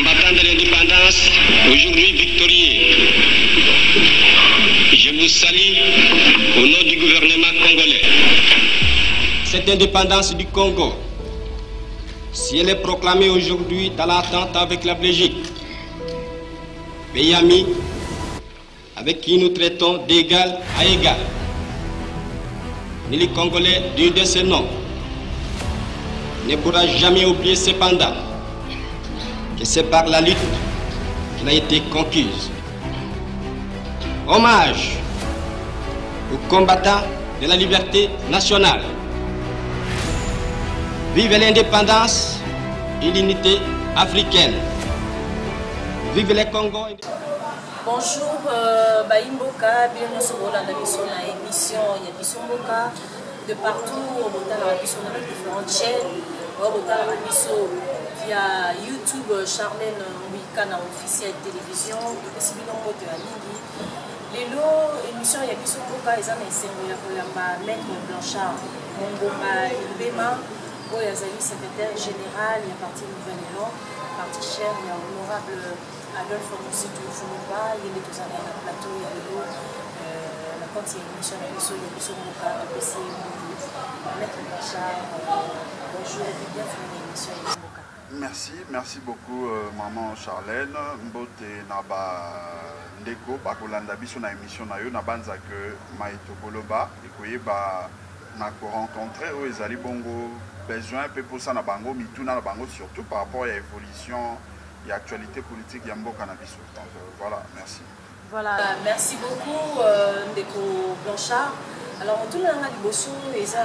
combattants de l'indépendance, aujourd'hui victorieux. Je vous salue au nom du gouvernement congolais. Cette indépendance du Congo, si elle est proclamée aujourd'hui dans l'attente avec la Belgique, pays ami avec qui nous traitons d'égal à égal, ni les Congolais du de ce nom ne pourra jamais oublier cependant que c'est par la lutte qu'il a été conquise. Hommage aux combattants de la liberté nationale. Vive l'indépendance et l'unité africaine. Vive le Congo. Bonjour, Baimboka, bienvenue sur la émission Yabisomboka. De partout, au Botal Rabiso, dans les différentes chaînes, au Botal Rabiso via YouTube, Charlène Wikana officielle télévision, et Sibino Moto Aligi. Lelo, émission Yabisomboka, ils ont essayé de Maître Blanchard, Mongoma Mbema, Yazali, secrétaire général, il y a parti Nouvelle-Élan, parti cher, il y a honorable Adolphe Mouzitou Foulouba, il est tous à la plateau, il y a Lelo. Quand il y a une émission, il y a une Moka, de PC, Maître Blanchard, bonjour et bienvenue à l'émission Moka. Merci beaucoup maman Charlène. Mbote naba ndeko bakolanda biso na émission na yo na banza que maïto koloba ekoyeba na ko rencontrer o ezali bongo besoin peu pour ça na bango mituna na bango surtout par rapport à l'évolution et actualité politique ya mboka na biso. Donc voilà, merci. Voilà, merci beaucoup Ndeko Blanchard. Alors, tout le monde a dit bosso et ça,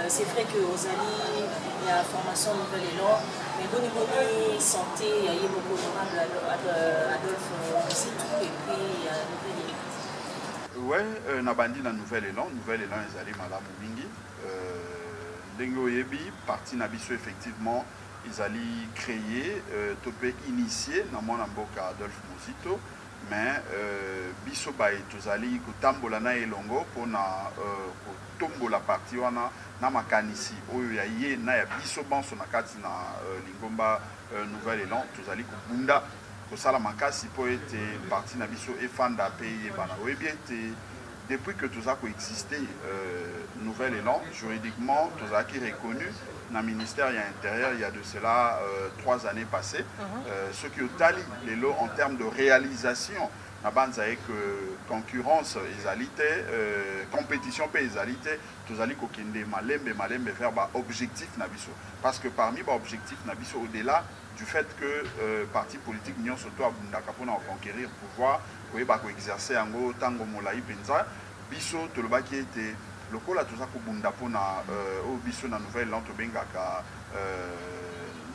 c'est vrai que Ozali, il y a formation Nouvelle-Élan, mais bon niveau de santé, il y a beaucoup honorable Adolphe Mouzitou et puis il y a Nouvelle-Élan. Ouais, Nabandi na Nouvelle-Élan, Nouvelle-Élan est allé madame Mingi. Dengo Yebi, parti Nabiso effectivement. Ils allaient créer, topé initié, dans mon amboka Adolphe Mouzitou, mais biso bae tozali kotambola na elongo pona kotombola la partie wana na makanisi oyo ya ye na ya biso banso na kati na lingomba Nouvelle-Élan tozali kobunda kosala makasi po ete partie na biso efanda pe yebana oyebi ete depuis que tout ça existé Nouvelle-Élan juridiquement tout ça qui est reconnu dans le ministère intérieur, il y a de cela 3 années passées. Ce qui est tali les lots en termes de réalisation, la bande avec concurrence, compétition, égalité, tous allez kokende malembe faire objectif nabiso. Parce que parmi les objectifs nabiso, au-delà du fait que parti politique n'y surtout à Bundakapona conquérir le pouvoir, pour exercer en gros tango molaï penza, biso tout le bas qui était le col a tout ça pour Bundapona au biso na Nouvelle-Élan to bengaka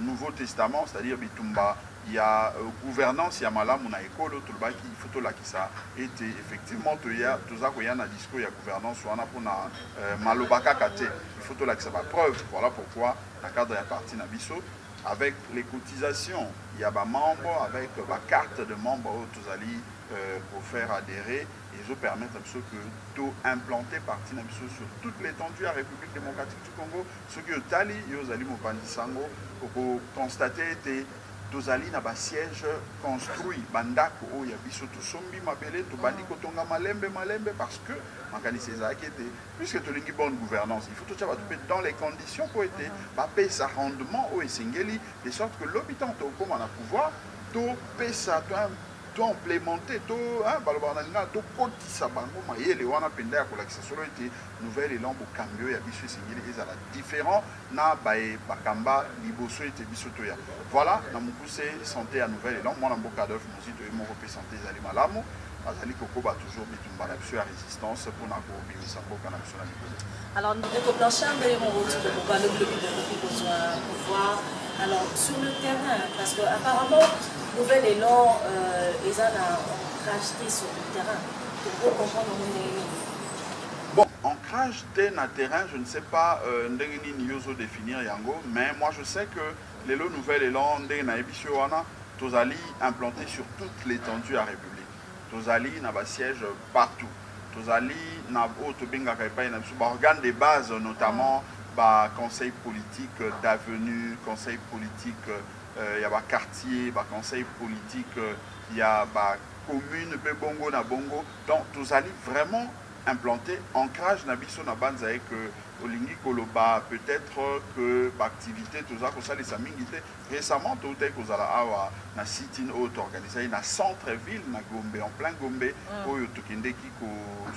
Nouveau Testament, c'est-à-dire bitumba il y a gouvernance il y a malamu na école tout le bas qui photo là qui ça était effectivement tout ya tout ça qu'il y a na discours il y a gouvernance on a pour na malobaka kate il faut tout là que ça va preuve voilà pourquoi la cadre est parti na biso avec les cotisations il y a des membres avec la carte de membres tous allés pour faire adhérer et ils permettent que tout implanter partie sur toute l'étendue de la République démocratique du Congo. Ce que Tali, ils allez Sango pour constater que tous allés dans un siège construit, bandako o ya biso to sombi mabele to bandi kotonga malembe parce que makani César qui était puisque tu as bonne gouvernance, il faut tout ça dans les conditions pour être payer sa rendement au Esengeli de sorte que l'habitant au comme on a pouvoir to payer ça to implémenter to balobananga to kotisa bango mayele wana penda ya kolakisa solo ete Nouvelle-Élan bo cambio ya biso Esengeli ezala différent na bae bakamba liboso ete biso to ya voilà na mukuse santé à Nouvelle-Élan moi na mboka Adolphe Mouzitou et mon repé santé ezali malamu azali kokoba toujours bitumba na biso ya résistance pour na ko bimisa mboka na biso na likolo. Alors Ndeko Blanchard mon retour pour parler de besoin pouvoir alors sur le terrain parce que apparemment Nouvelle-Élan ils ont racheté sur le terrain pour comprendre bon ancrage na terrain je ne sais pas ndenge ni yozo définir yango mais moi je sais que les lots Nouvelle-Élan ndenge na ebisio wana tozali implanté sur toute l'étendue de la République tozali na ba siège partout tozali na auto benga kaipa na organes de base notamment bah, conseil politique d'avenue, conseil politique, il y a quartier, conseil politique, il y a commune, bongo na bongo. Donc, tous allez vraiment implanter ancrage na biso na banza et que olingi koloba peut-être que l'activité tout ça ça les samingité récemment tout est que la awa na sit-in auto organisé na centre-ville na Gombe en plein Gombe oyo tokende ki ko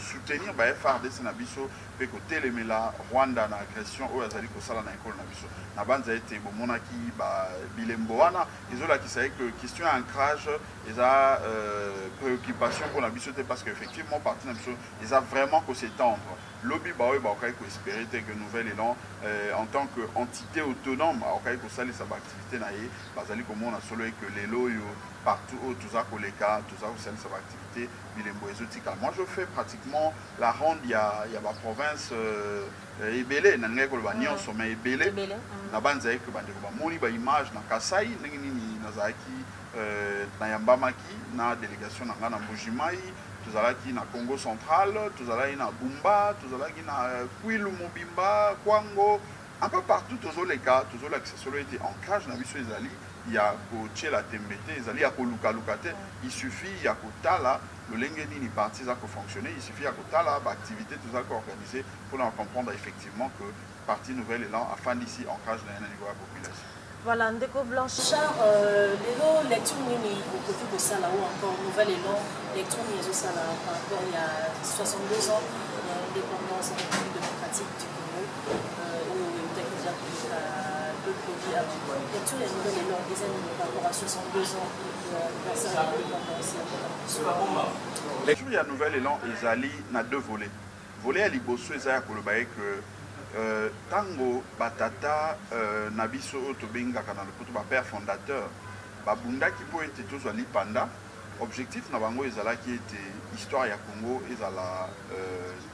soutenir ba FRDC na biso pe ko telemela Rwanda na agression oyo azali ko sala na école na biso na banza été bomona ki ba bilembo wana izola ki c'est que question ancrage eza préoccupation pour la biso parce que effectivement parti na biso eza vraiment que s'étendre lobby ba oyo ba ko espérer que Nouvel Élan en tant qu'entité autonome a ko sali sa activité na ye bazali komona solo et que les loyo partout où tout ça koleka tout ça sali sa activité bilembo exotique. Moi je fais pratiquement la ronde il y a ma province ebele na ngeko ba nyon sommet ebele na banza que bande ko ba moni ba image na Kasai ndenge nini na zaki na Yambamaki na délégation na ngana Mbujimai tous allons na Congo central, tous allons na Bumba, tous allons na Kwilu Mobimba, Kwango, un peu partout tous les cas, tous les accès solo été ancrage na biso ezali, il y a ko tchela tembete, ezali ya ko luka lukate, il suffit ya ko tala le lenge ni parti ça ko fonctionner, il suffit ya ko tala ba activité tout ça ko organiser pour en comprendre effectivement que parti Nouvel Élan afin d'ici ancrage na niveau de la population. Voilà, Ndeko Blanchard, les lectures nini au côté de ça là ou encore Nouvel Élan, lecture nini ça là par rapport il y a 62 ans l'indépendance de la République démocratique du Congo où il y a déjà deux produits avant. Lecture les Nouvel Élan, des années par rapport à 62 ans de l'indépendance. Lecture il y a Nouvel Élan, Ezali na deux volets. Volet à Liboso Ezali Kolobaye que tango batata nabiso otobenga kana lopoto ba père fondateur babunda ki po ete tozwa lipanda objectif na bango ezala ki ete histoire ya Congo ezala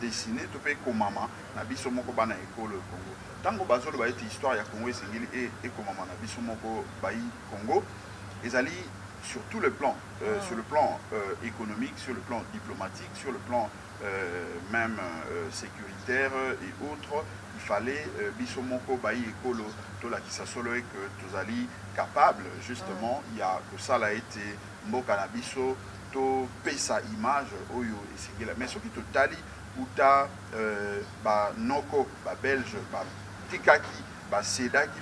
dessiner to pe komama nabiso moko bana ekolo Congo tango bazolo ba ete histoire ya Congo esengeli e komama nabiso moko bai Congo ezali sur tout le plan sur le plan économique, sur le plan diplomatique, sur le plan même sécuritaire et autres. Il fallait bisomoko bayi ekolo tola qui s'asolo et que tous ali capable justement il y a que ça l'a été mboka na biso to pesa image oyo esengela mais ce qui totali uta ba noko ba belge ba tikaki ba seda qui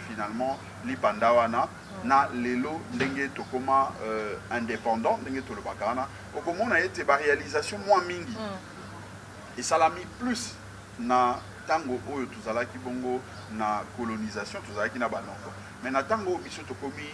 finalement lipanda wana na lelo ndenge tokoma indépendant ndenge to le bakana okomona ete ba réalisation moins mingi et ça l'a mis plus na tango oyo tozalaki bongo na colonisation tozalaki na banoko mais na tango biso tokomi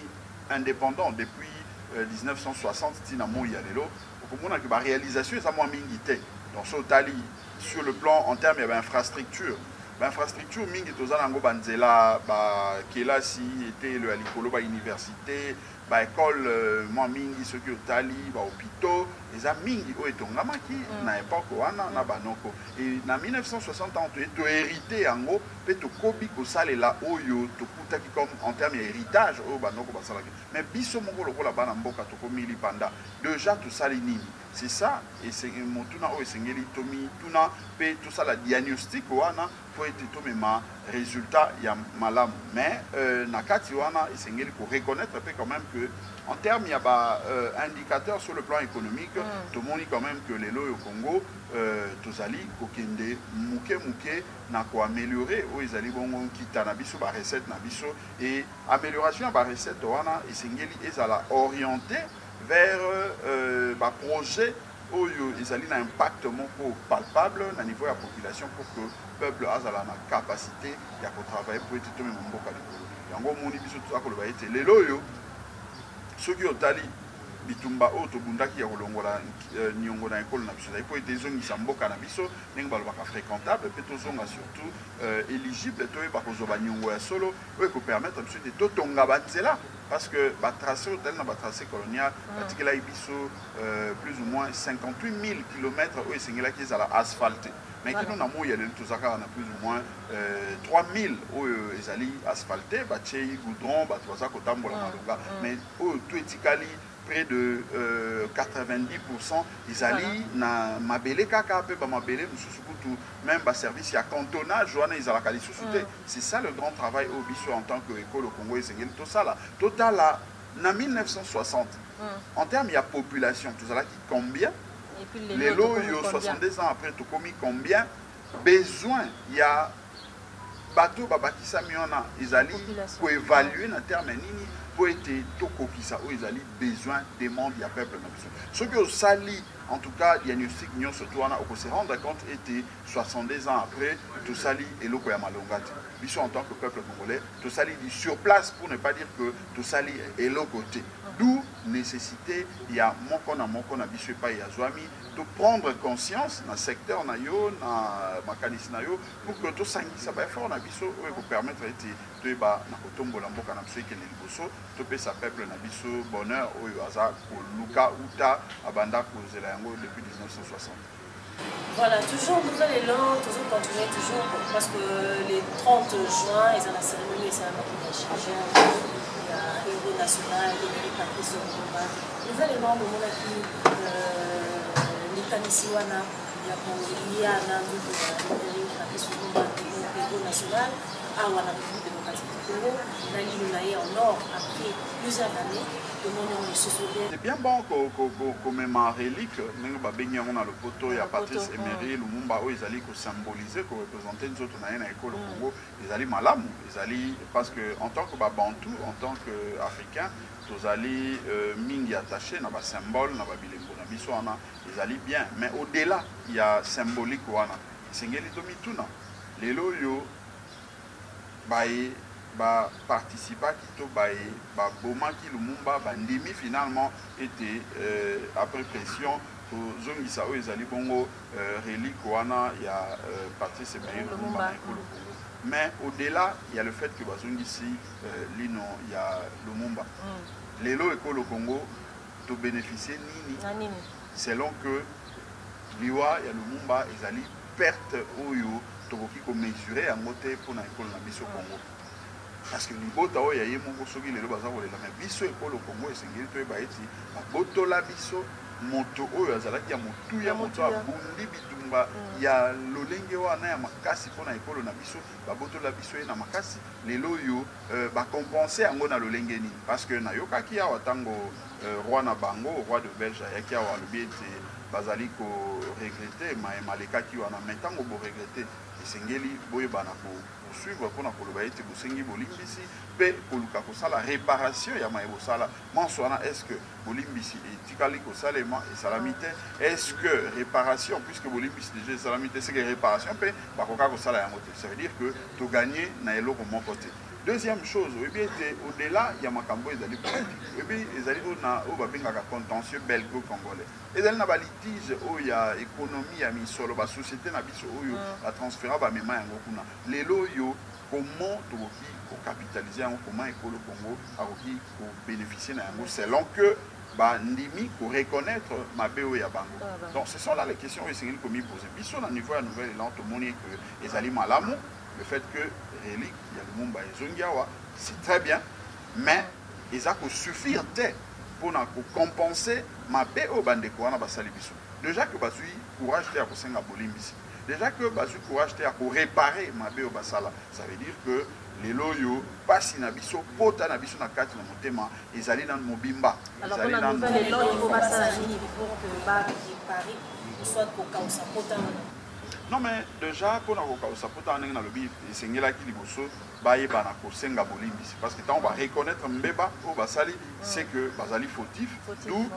indépendant depuis 1960 tina moya lelo okomona que ba réalisation eza moins mingi te donc so tali sur le plan en termes d'infrastructure l'infrastructure mingi tozala ngo banzela ba kelasi était le alikolo ba université ba école moi mingi ce que tali ba hôpitaux les mingi o etongama ki na époque wana na banoko et na 1960 ans to hérité yango pe to kobi ko salela oyo to kutaki comme en termes héritage o banoko ba salaki mais biso moko lokola bana mboka to komili panda déjà to sali nini c'est ça et c'est motuna o esengeli tomi tuna pe tout ça la diagnostic wana faut être tomé ma résultat ya malam mais nakati wana esengeli ko reconnaître pe quand même que en termes il y a ba indicateurs sur le plan économique tout le monde quand même que les lois au Congo tozali kokende muke na ko améliorer o ezali bongo kita na biso ba recette na biso et amélioration ba recette wana esengeli ezala orienté vers ba projet oyo ezali na impact moko palpable na niveau ya population pour que peuple azala na capacité ya ko travailler pour être tomé mboka likolo yango moni biso tozakoloba ete lelo oyo soki otali bitumba o to bundaki ya kolongola niongo na école na biso po ete ezongisa mboka na biso ndenge balobaka fréquentable pe tozonga surtout éligible toyeba kozoba niongo ya solo oyo ekopermettre biso ete totonga banzela parce que batracé tel na batracé colonial batikela biso plus ou moins 58 000 km oyo esengelaki ezala asphalté mais qui nous avons eu plus ou moins 3000 ezali asphalté, goudron, mais tout etikali près de 90%, ils allaient na mabele kaka pe ba mabele mususukutu même ba service ya cantonnage wana ils ala kali susute. C'est ça le grand travail au biso en tant que école au Congo et c'est tout ça là. Total là en 1960 en termes il y a population tout ça là qui combien les lots 70 ans après tout commis combien besoin il y a bateau babakisa miona ils allaient pour évaluer en termes nini pour être tokokisa où ils allaient besoin demande il y a peuple ce que sali en tout cas diagnostic nous surtout on se rendre compte était 70 ans après tout sali et loko ya malongati biso en tant que peuple congolais tout sali sur place pour ne pas dire que tout sali est l'autre côté d'où nécessité il y a mon na biso pas ya zwami de prendre conscience dans le secteur na yo na makanisi na yo pour que tout sangisa ba effort na biso pour permettre de ba na kotombola mboka na biso ke liboso to pe sa peuple na biso bonheur oyo aza ko luka uta abanda kozela yango depuis 1960. Voilà, toujours nouvel élan, toujours continuer, toujours parce que les 30 juin, ils ont la cérémonie et c'est un moment de changer. Il y a héros national, Dominique Patrice Lumumba. Nouvel élan, au moment où l'État Nisiwana, il y a un Dominique Patrice Lumumba, héros national, à la République démocratique du Congo, la ligne en or après plusieurs années. C'est bien bon qu'on mette ma relique, on a le poteau, il y a Patrice Emery, Lumumba, ils allaient symboliser, représenter nous autres dans l'école au Congo, ils allaient malam, ils allaient, parce qu'en tant que Bantou, en tant qu'Africain, ils allaient mingi attaché, dans le symbole, dans le bilembo, ils allaient bien, mais au-delà, il y a symbolique, c'est ce que les loyaux, ba participa qui ba boma qui Lumumba ba ndimi finalement était après pression aux zongisa o ezali bongo relique wana ya Patrice Emery Lumumba mais au-delà il y a le fait que bazongisi lino ya Lumumba lelo ekolo Congo to bénéficier nini selon que liwa ya Lumumba ezali perte oyo to ko mesurer à moté pour na ekolo na biso Congo. Parce que les boto ya yemo soki lelo baza kolela mais biso ekolo Congo esengeli to eba eti boto la biso moto oyo azalaki ya motu ya moto abundi bitumba ya lolenge wana ya makasi pona ekolo na biso baboto la biso na makasi lelo yo ba compenser yango na lolenge ni parce que na yokaki ya watango roi na bango roi de Belge yaki ya walobi ete bazali ko regretter mais malekaki wana metango bo regretter esengeli boye bana ko suivre pour na koloba ete bosengi bolimbisi pe koluka kosala réparation ya maye bosala monswana est-ce que bolimbisi etikali kosalema esalamite est-ce que réparation puisque bolimbisi déjà esalamite c'est que réparation pe bakoka kosala yango te ça veut dire que to gagner na eloko mon côté. Deuxième chose, au-delà, il y a makambo ezali politique. Et puis, ezali na o babengaka contentieux belgo-congolais. Ezali na ba litige o ya économie ya misolo ba société na biso oyo ba transférer ba mema yango kuna. Lelo yo comment toki ko capitaliser en comment ekolo Congo akoki ko bénéficier na yango selon que ba ndimi ko reconnaître ma BO ya bango. Donc ce sont là les questions que c'est commis poser. Biso na niveau ya nouvelle élan to moni que ezali malamu. Le fait que relique, il y a le Lumumba et Zongiawa, c'est très bien, mais ils ont suffire pour compenser ma BO bandeko wana basali biso. Déjà que bazui courage te à kosenga bolimbisi. Déjà que bazui courage te à réparer ma BO basala, ça veut dire que les loyaux passent na biso pota na biso na kati na motema ezali na mobimba. Alors on a nouvelle élan il faut basala nini pour que ba réparer soit koka osapota. Non mais déjà pour na koka osapota ndenge na lobi esengela ki liboso baye bana kosenga bolimbisi parce que tant on va reconnaître mbeba au basali c'est que bazali fautif d'où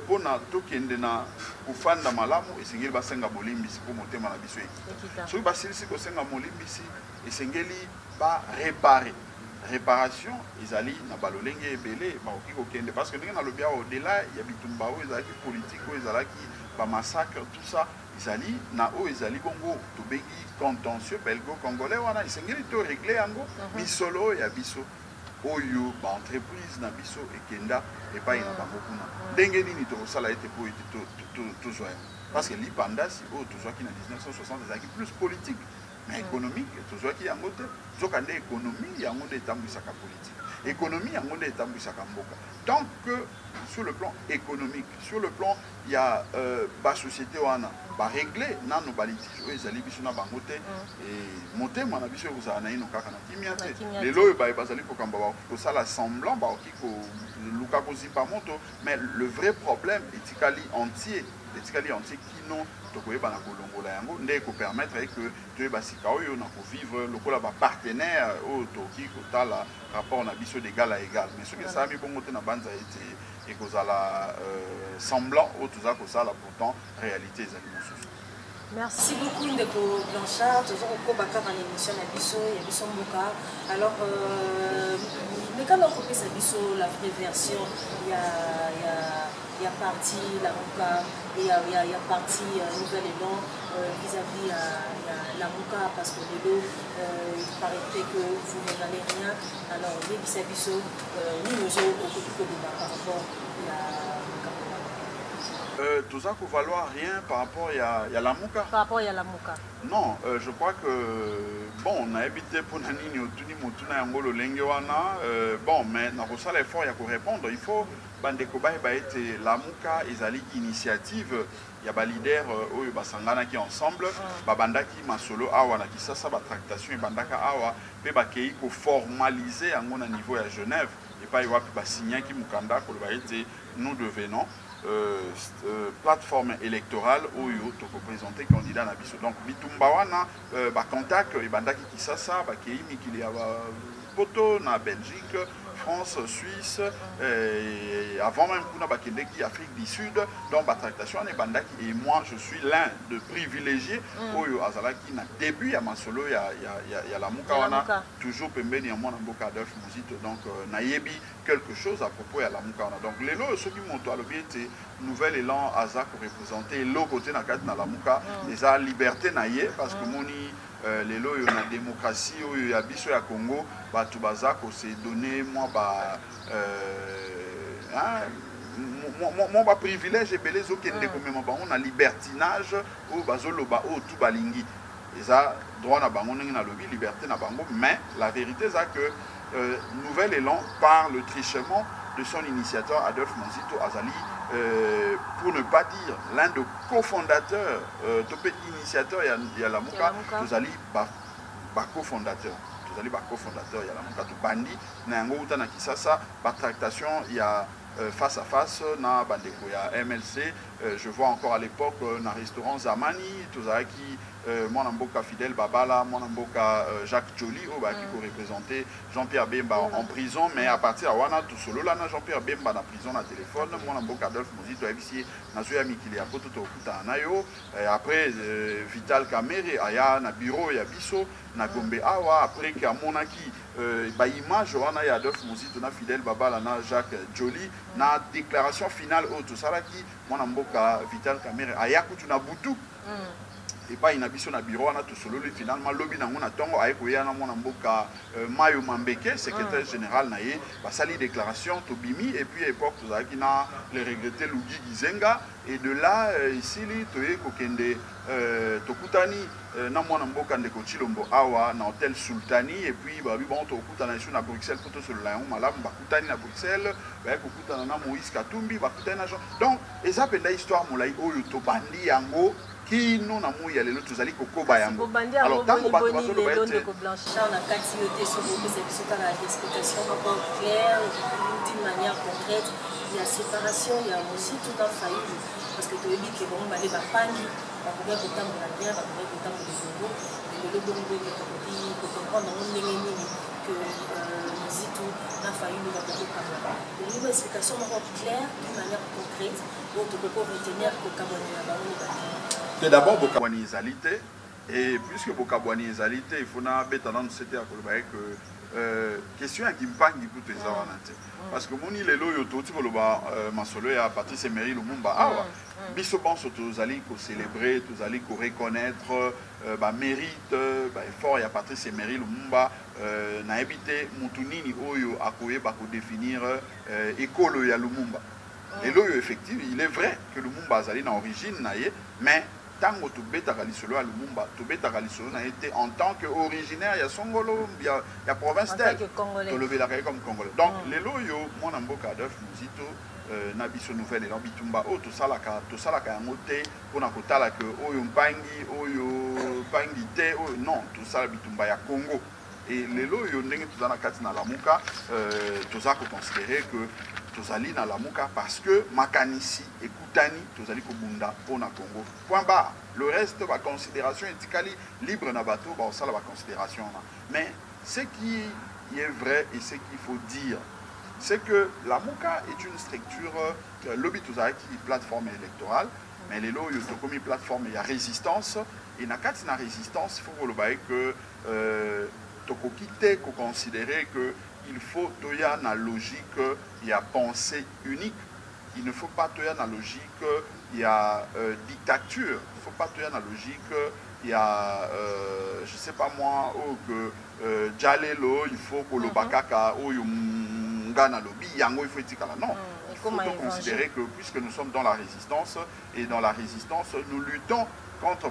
pour na tokende na kufanda malamu esengeli basenga bolimbisi pour motema na biso eki so basilisi kosenga bolimbisi esengeli ba réparer réparation ezali na balolenge ebele ba oki kokende parce que ndenge na lobi au-delà ya bitumba o ezalaki politique o ezalaki ba massacre tout ça izali na o ezali bongo to bengi contentieux belgo-congolais wana isengeli to régler yango misolo ya biso oyo ba entreprise na biso ekenda epai na bango kuna ndenge nini to sala ete po ete to zoya parce que lipandasi o to zoaki na 1960 ezalaki plus politique mais économique to zoaki yango te zokande économie yango nde etambwisaka politique Économie, en monde est ambitieux Kamboka. Tant que sur le plan économique, sur le plan, il y a la société on a réglé dans nos litiges, ils allaient biso na bangote et monter mon abiso vous a naïno kaka na kimiate. Les lois ils allaient pour kamba ko ça la semblant ba ko luka ko zipa moto, mais le vrai problème est tikali entier qui non tokoye bana kolongola yango ndé ko permettre que to ba sika oyo na ko vivre lokola ba partenaire au toki ko tala rapport na biso d'égal à égal, mais ce que ça mi bongo te na banza été et que ça la semblant ou tout ça que ça la pourtant réalité des animaux. Merci beaucoup Ndeko Blanchard, toujours au Kobaka dans l'émission de Bisso et Bisso Mboka. Alors, mais quand on copie sa Bisso, la vraie version, il y a partie la Mboka, il y a partie Nouvel Élan vis-à-vis la Mboka, parce que de l'eau, il paraîtrait que vous n'en avez rien. Alors, les Bisso, nous nous avons au par rapport à la Mboka. Tout ça ne valoir rien par rapport à la Mouka. Par rapport à la Mouka. Non, je crois que bon, on a habité pour Nanini au Tuni Mutuna Angolo Lengewana. Bon, mais dans ça l'effort il y a pour répondre. Il faut Bandekoba et la Mouka Ezali initiative. Il y a des leaders au Basangana qui ensemble. Babandaki Masolo Awa qui ça ba tractation et Bandaka Awa pe ba kei ko formaliser à mon niveau à Genève et pas y avoir ba signer qui Mukanda ko ba été nous devenons plateforme électorale où il faut présenter candidat na biso. Donc bitumbawana ba contact et bandaki kisasa ba keimi qu'il y a poto na Belgique, France, Suisse et avant même kuna ba kendeki Afrique du Sud. Donc ba tractation et bandaki et moi je suis l'un de privilégiés où azalaki na début ya masolo ya la mukawana toujours pembeni ya mwana mboka Adolphe Muzito. Donc nayebi quelque chose à propos de la Moukawana. Donc les lots ceux qui montent à l'objet nouvel élan Aza pour représenter l'autre côté na la Mouka les a liberté naïe parce que moni les lots la démocratie il y a biso ya Congo ba tout bazak s'est donné moi ba mon privilège et belé zoké ndeko on a libertinage ou bazoloba ou tout balingi et ça droit na bango na lobby liberté na bango, mais la vérité c'est que Nouvel Élan parle trichement de son initiateur Adolphe Muzito Azali, pour ne pas dire l'un des cofondateurs, initiateur il y a la Mouka, Azali cofondateur. Azali cofondateur il y a la Mouka to bandi na ngo uta na Kisasa ba tractation il y a face à face na bandeko ya MLC. Je vois encore à l'époque na restaurant Zamani Tozaki mon amboka Fidèle Babala, mon amboka Jacques Joly qui peut représenter Jean-Pierre Bemba en prison, mais à partir de Wana tout solo là Jean-Pierre Bemba na prison na téléphone, mon amboka Adolphe Muzito ici na zoya mikili apoto to kuta nayo après Vital Kamerhe aya na bureau ya biso na Gombe awa après que monaki ba image wana ya Adolphe Muzito na Fidèle Babala na Jacques Joly na déclaration finale au Salaki mon amboka Vital Kamerhe aya kutu na butu et pas une ambition à bureau, on a tout solo, finalement, lobby dans mon atongo, avec Oyana, mon amboka, Mayo Mambeke, secrétaire général, naïe, bah, sali déclaration, Tobimi, et puis à l'époque, tout ça, qui n'a le regretté Lugi Gizenga, et de là, ici, Toye Kokende, Tokutani, na mon amboka de Kochilombo, Awa, na hôtel Sultani, et puis, bah, bon, Tokutana, à Bruxelles, photo sur le Lion, Malam, Bakutani à Bruxelles, bah, Kokutana, Moïse Katumbi, Bakutani, donc, et ça, c'est l'histoire, Moulaï, Oyo, Tobandi, Yango, qui nous n'a mouillé les autres allés au Bayango. Alors, tant qu'on va trouver le Blanchard, on a quantité sur la explication encore claire, d'une manière concrète. Il y a séparation, il y a aussi tout un failli. Parce que tu dis que bon, on va aller à Pani, on va pouvoir comprendre la guerre, on va pouvoir comprendre le Congo, et le Congo, il faut comprendre que Muzito n'a failli nous avoir Cameroun. Une nouvelle explication encore claire, d'une manière concrète, où tu peux retenir que Cameroun n'a pas. C'est d'abord Bokabwani Ezalité, et puisque Bokabwani Ezalité, il faut que nous c'était à Kolobaye que question qui me parle du coup de ça. Parce que mon île est là, il y a Masolo et Patrice Emery Lumumba. Ah, biso pense tous allez célébrer, tous allez reconnaître mérite, effort. Il y a Patrice Emery Lumumba, n'a habité Moutounini Oyo à Koye pour définir école ya Lumumba. Et là, effectivement, il est vrai que Lumumba a une origine, mais tango to beta kalisolo à Lumumba, to beta kalisolo n'a été en tant qu'originaire, il y a Songolo, il y a province d'elle, to lever la comme congolais. Donc les loyo, mon amboka d'œuf, musito, nabiso nouvelle et l'ambitumba, oh to salaka yamote, on a kotala que oyo mpangi, oyo pangi te, oh non, to salabitumba ya Congo. Et les loyo n'engue to zana katina lamuka, to zako considérer que tozali na lamuka parce que makanisi ekutani tozali kobunda pona Congo. Point barre. Le reste va considération etikali libre na bateau ba osala va considération na. Mais ce qui est vrai et ce qu'il faut dire, c'est que lamuka est une structure lobby tozali qui plateforme électorale, mais les loyo to comme plateforme il y a résistance et na kati na résistance il faut que tokokite ko considérer que il faut toya na logique, il y a pensée unique. Il ne faut pas toya na logique, il y a dictature. Il ne faut pas toya na logique, il y a, je ne sais pas moi, que Djalelo, il faut que le bakaka, ou yungana lobi, yango, il faut etikala. Non, il faut considérer que puisque nous sommes dans la résistance, et dans la résistance, nous luttons contre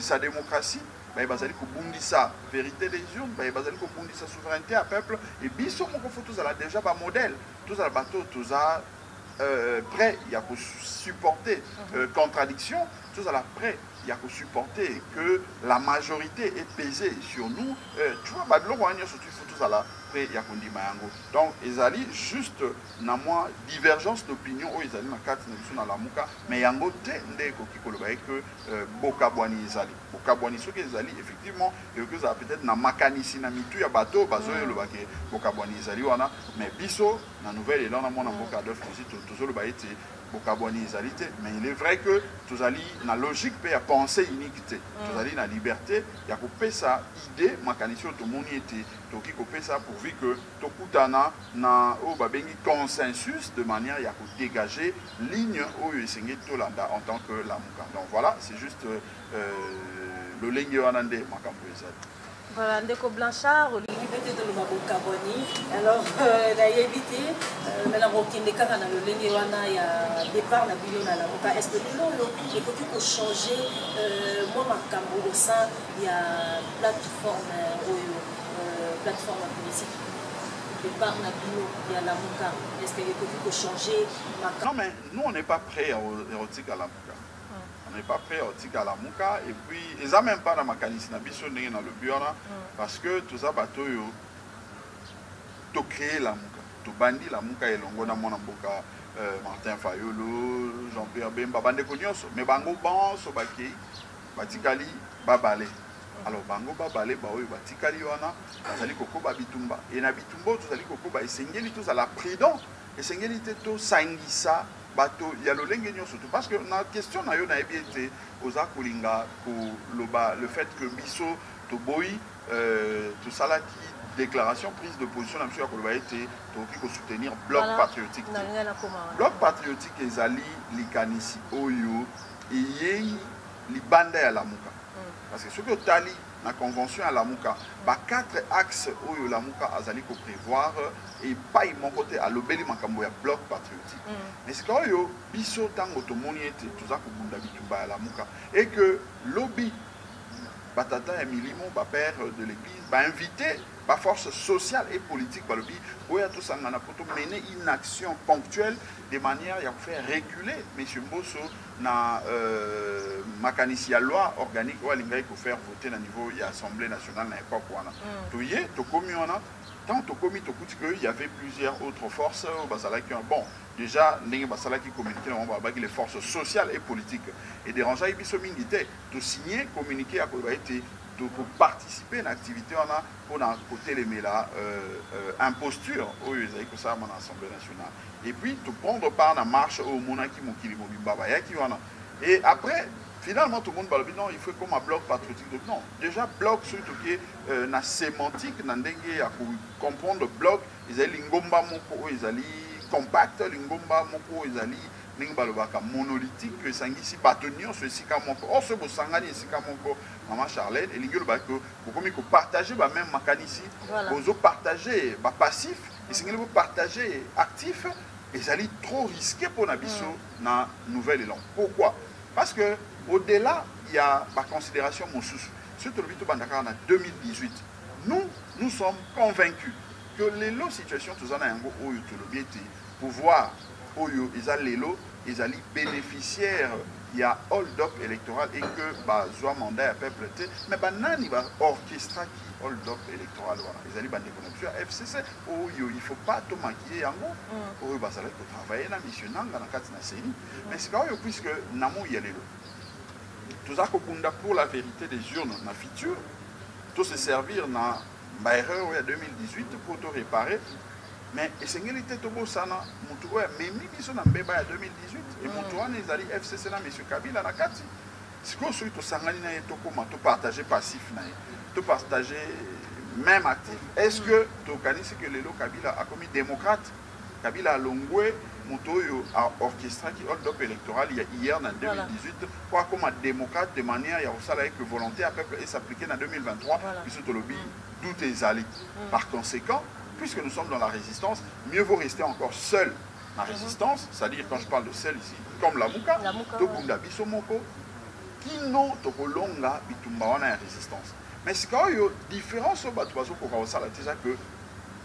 sa démocratie, bazali ko bundisa vérité des urnes, bazali ko bundisa souveraineté à peuple et biso moko faut tous ala déjà ba modèle tous ala bateau tous a prêt il y a pour supporter contradiction tous ala prêt il y a pour supporter que la majorité est pesée sur nous tu vois babylon ko anyo surtout faut tous ala prêt il y a kondi mayango donc ezali juste na moi divergence d'opinion o ezali na kati na biso na lamuka mais yango te nde ko kikoloba que bokabwani ezali bokabwani soki ezali effectivement et que ça peut-être na makanisi na mitu ya bateau bazoyo lo bake bokabwani ezali wana mais biso na nouvelle élan na mona mboka d'œuf aussi tozolo ba ete bokabwani ezali te mais il est vrai que tozali na logique pe ya pensée unique tozali na liberté ya kopesa idée makanisi to moni ete toki kopesa pourvu que tokutana na o babengi consensus de manière ya ko dégager ligne o esengé tolanda en tant que lamuka. Donc voilà, c'est juste le lenge wana nde makambo ezali. Voilà, Ndeko Blanchard, l'unité de l'Obabokaboni. Alors, évité, maintenant, on a le Lengewana, il y a départ, la Bion à la est-ce que il faut qu'il faut changer, moi, ma Cambo au sein, il y a plateforme politique. Départ, la Bion, il y a la Mouka. Est-ce qu'il faut changer? Non, mais nous, on n'est pas prêts à érotique à la Mouka. On n'est pas prêt à tirer à la mouka et puis ils n'ont même pas dans ma canisse dans le bureau parce que tout ça bateau to créer la mouka to bandi la mouka et longo na mona mboka Martin Fayolo Jean-Pierre Bemba bande konyoso mais bango ban so baki batikali babale alors bango babale ba oyo batikali wana bazali kokoba bitumba et na bitumba tozali kokoba esengeli to za la prudent esengeli to sangisa bato ya lolenge nyonso surtout parce que na question na yo na yebi ete oza kolinga le fait que biso to boyi to salaki déclaration prise de position na biso ya koloba ete toki ko soutenir bloc patriotique bloc patriotique ezali likanisi oyo eyei libanda ya lamuka parce que ce que tali la convention à la Mouka, bah 4 axes où la Mouka azali ko prévoir et pas mon côté à l'obéli makambo ya bloc patriotique. Mais c'est quand yo biso tango to moni ete tout ça ko bunda bituba la Mouka et que lobby batata et milimo ba père de l'église ba invité ba force sociale et politique ba lobby où ya tout ça ngana poto mener une action ponctuelle de manière à faire reculer monsieur Mbosso na makanisi ya loi organique ou alingai ko faire voter na niveau de l'Assemblée nationale na époque wana toyé to komi wana tant to komi to kuti que il y avait plusieurs autres forces au basala qui bon déjà ndenge basala qui communiquer na ba les forces sociales et politiques et dérangeant biso mingi te to signer communiquer à ko été pour participer à une activité pour côté les méla imposture au que ça à l'Assemblée nationale et puis de prendre part à la marche au monaki mokili mobimba et après finalement tout le monde parle non il faut comme un bloc patriotique non déjà bloc surtout qui est na sémantique na ndenge à comprendre bloc ils allaient lingomba moko ils allaient compact lingomba moko ils allaient ningalobaka monolithique que sangisi batonio ce sika moko or ce bosangani sika moko maman Charlène et lingoloba que beaucoup ko partager ba même makanisi bozo partager ba passif et singeli bo partager actif et ça trop risqué pour na biso na nouvelle élan pourquoi Parce que au-delà, il y a la considération Moussous. Surtout le Bandakar en 2018, nous sommes convaincus que les situations tous en Ango ou pouvoir Oyo ils allaient bénéficiaires il y a hold-up électoral et que bah soit mandat à peuple mais bah nani va orchestra qui hold-up électoral ils allaient bander connexion FCC Oyo il faut pas tout maquiller Ango Oyo bah ça va travailler la mission dans la carte nationale mais c'est quand puisque namo y aller tout ça pour la vérité des urnes na futur tout se servir na erreur en 2018 pour tout réparer mais c'est une était tout beau ça na mutu ouais mais mi sont na mbeba en 2018 et mutu wana ezali FCC na monsieur Kabila na kati siko surtout sangani na to comment to partager passif na to partager même actif est-ce que to kanisi que lelo Kabila a commis démocrate Kabila a longwe Mutoyo a orchestré qui hold up électoral hier en 2018 quoi comme démocrate de manière il y a aussi que volonté à peuple et s'appliquer en 2023 puisque le lobby d'où est allé par conséquent puisque nous sommes dans la résistance mieux vaut rester encore seul la résistance c'est-à-dire quand je parle de seul ici comme la Mouka to bunda biso moko kino to kolonga bitumba wana ya résistance mais c'est quand il y a différence au bateau ko ka osala déjà que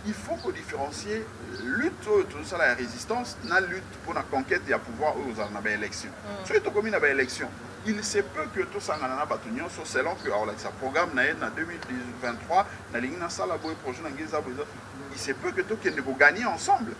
il faut qu'on différencie lutte tout ça la résistance na lutte pour la conquête et à pouvoir aux élections. Surtout comme une élection, il se peut que tout ça na batunion selon que alors ça programme na 2023 na ligne na sala boy projet na ngeza il se peut que tout qui ne peut gagner ensemble.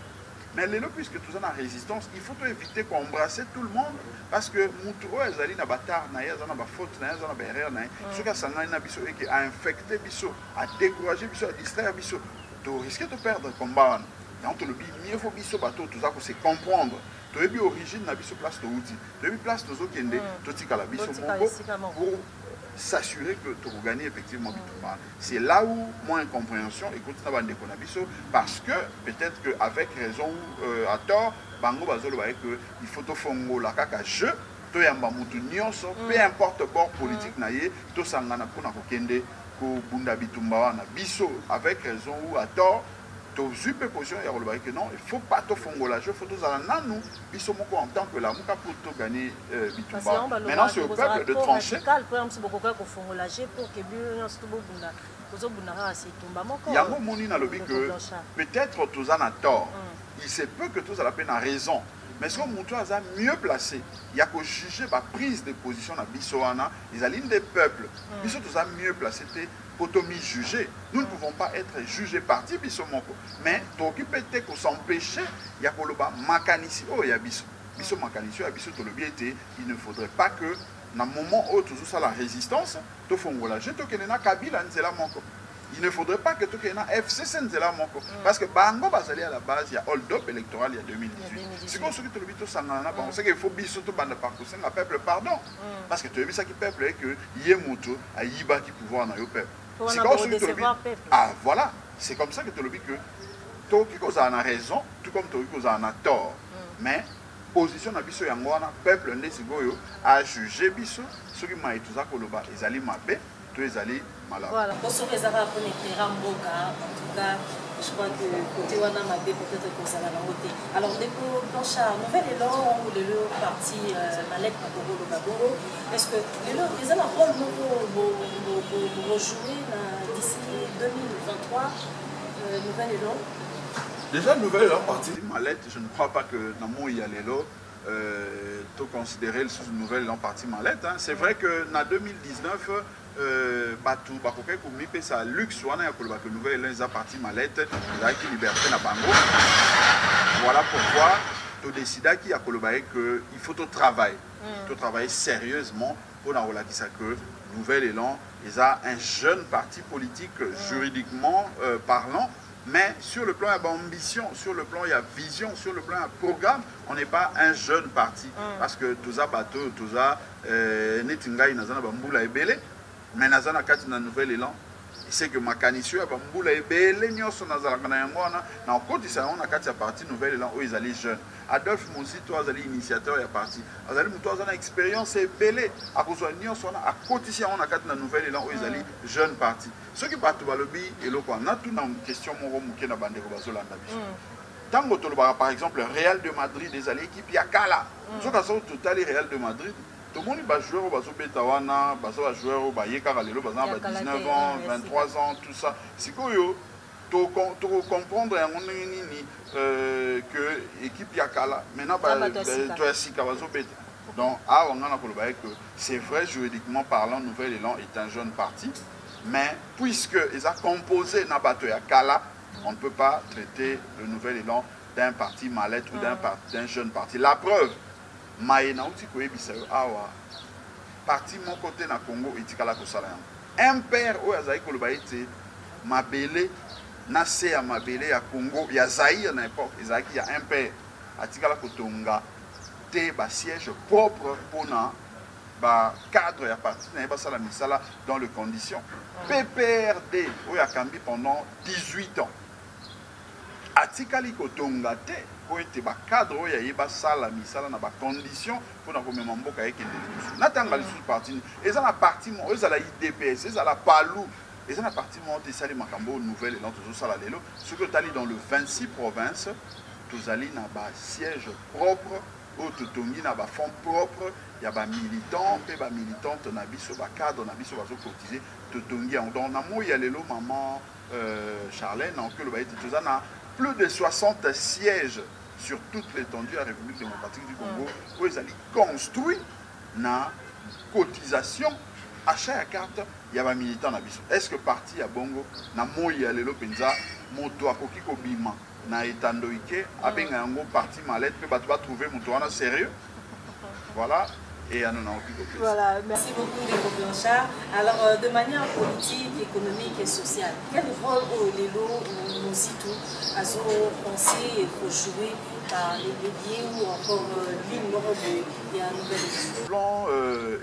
Mais puisque tout ça na résistance, il faut éviter qu'on embrasse tout le monde parce que mutuo ezali na batar na yaza na ba faute na yaza na ba erreur na ce que ça na biso et qui a infecté biso, a découragé biso, a distraire biso. Tu risques de perdre le combat. Donc, le mieux faut biso bateau, tout ça, c'est comprendre. Tu as origine na biso place de outil. Tu as place de zo kende, tu tika la biso pour s'assurer que tu gagnes effectivement le combat. C'est là où moi incompréhension écoute na bande ko na biso parce que peut-être que avec raison ou à tort, bango bazolo ba que il faut to fongo la kaka jeu, to yamba mutu nyonso, peu importe bord politique na ye, to sangana ko na ko kende Bunda Bitumba wana biso avec raison ou à tort to zupe position ya roloba que non il faut pas to fongola je faut to zala nanu biso moko en tant que la muka pour to gagner Bitumba maintenant c'est au peuple de trancher par exemple si beaucoup ko fongola je pour que bien surtout bunda kozo bunda ra c'est tomba moko yango moni na lobi que peut-être to zana tort il se peut que to zala peine a raison. Mais si on est mieux placé, il y a qu'à juger la prise de position dans Bissoana, les alliés des peuples. Bissot est mieux placé pour te juger. Nous ne pouvons pas être jugés parti Bissomoko. Mais t'occuper de s'empêcher, il y a qu'à le mécanisme. Oh, il y a Bissot. Bissot mécanisme, il y a Bissot le bien il ne faudrait pas que dans le moment où tout ça la résistance, tu fais un je te connais Kabila, c'est là mon il ne faudrait pas que tout le monde FCC là parce que Bango Bazali à la base il y a hold-up électoral il y a 2018. C'est comme ce que tu le dis tout ça on sait qu'il faut biso tout bande parcours c'est un peuple pardon parce que tu as vu ça qui peuple est que Yemoto a Yiba qui pouvoir dans le peuple. C'est comme ce que tu le dis. Ah voilà, c'est comme ça que tu le dis que Toki ko a raison tout comme Toki ko a tort. Mais position na biso yango wana peuple ndesi goyo a juger biso ce qui m'a tout ça ko loba ezali mabe to ezali malade. Voilà, pour ce que ça va connecter Ramboka, en tout cas, je crois que côté Wana Mabé peut-être que ça va la montée. Alors, dépôt Blanchard, nouvel élan ou le parti Malek Makoro Lobaboro, est-ce que les ont un rôle pour jouer d'ici 2023, nouvel élan? Déjà, nouvel élan parti Malek, je ne crois pas que Namo y a l'élan. Tout considérer le nouvel élan parti Malek. C'est vrai que en 2019, Batou Bakoke pour miper sa luxe wana ya koloba que nouvelle élan za parti Malette la qui liberté na bango. Voilà pourquoi tu décides qu'il y a koloba que il faut travailler sérieusement pour la relativiser que nouvel élan ils a un jeune parti politique juridiquement parlant. Mais sur le plan, il y a ambition, sur le plan, il y a vision, sur le plan, il y a programme. On n'est pas un jeune parti. Parce que tout ça, bateau, tout ça, Netinga, il y a Bamboula et Belé. Mais il y a un nouvel élan. C'est que Makanisio, Bamboula et Belé, nous sommes dans la côte, il y a un parti nouvel élan où ils allaient jeunes. Adolphe Moussi, toi, ils allaient initiateur, il y a parti. Ils allaient une expérience et Belé. À cause de nous, à côté, il y a un nouvel élan où ils allaient jeunes partis. Ce qui bat le lobby et le quoi, on a tout dans une question mouké na bande bazolanda biso. Tango to par exemple Real de Madrid des alliés équipe yakala. Ce que ça total Real de Madrid, tout le monde va jouer au bazo betawana, bazo va jouer au bayeka lelo, bazo 19 ans, 23 ans, tout ça. C'est quoi yo? Tu comprendre que l'équipe Yakala, maintenant, tu as si bazo beta. Donc, c'est vrai, juridiquement parlant, Nouvel Élan est un jeune parti, mais puisque ils ont composé Nabato Yakala, on ne peut pas traiter le Nouvel Élan d'un parti mal-être ou d'un jeune parti. La preuve, Maïna parti mon côté na Congo et Tikala Kosala. Un père où Azaï Kolobaïté, Mabélé, Nassé à Mabélé à Congo, il y a Zaïr à l'époque, il y a un père à Tikala Kotonga, des sièges propres pour na cadre à partir de Misala dans les conditions. PPRD où il y a Kambi pendant 18 ans. Atikali Kotonga te pour être cadre où il y a sala misala na condition pour na komema mboka yeke ndeli. Natanga sous parti et ça la partie mon eux la IDPS et ça la palou et ça la partie mon te sali makambo nouvelle et dans tout ça la lelo ce que tu allé dans le 26 provinces tous allés na ba siège propre au totongi na ba fonds propre il y a ba militants et ba militantes na biso ba cadre na biso bazo cotiser totongi donc na mo ya lelo maman Charlène en que le ba été tout ça na plus de 60 sièges sur toute l'étendue de la République démocratique du Congo où ils allaient construire na cotisation, achat à carte, il y a un militant na biso. Est-ce que parti à Bongo na moya lelo penza moto akoki ko bima na etandoike abenga yango parti malette pe bato ba trouver moto wana sérieux. Voilà. Et à voilà, merci beaucoup Lélo Blanchard. Alors, de manière politique, économique et sociale, quel rôle Lélo nous citons à ce penser pour jouer par les leviers ou encore l'ignorant de la nouvelle édition? Plan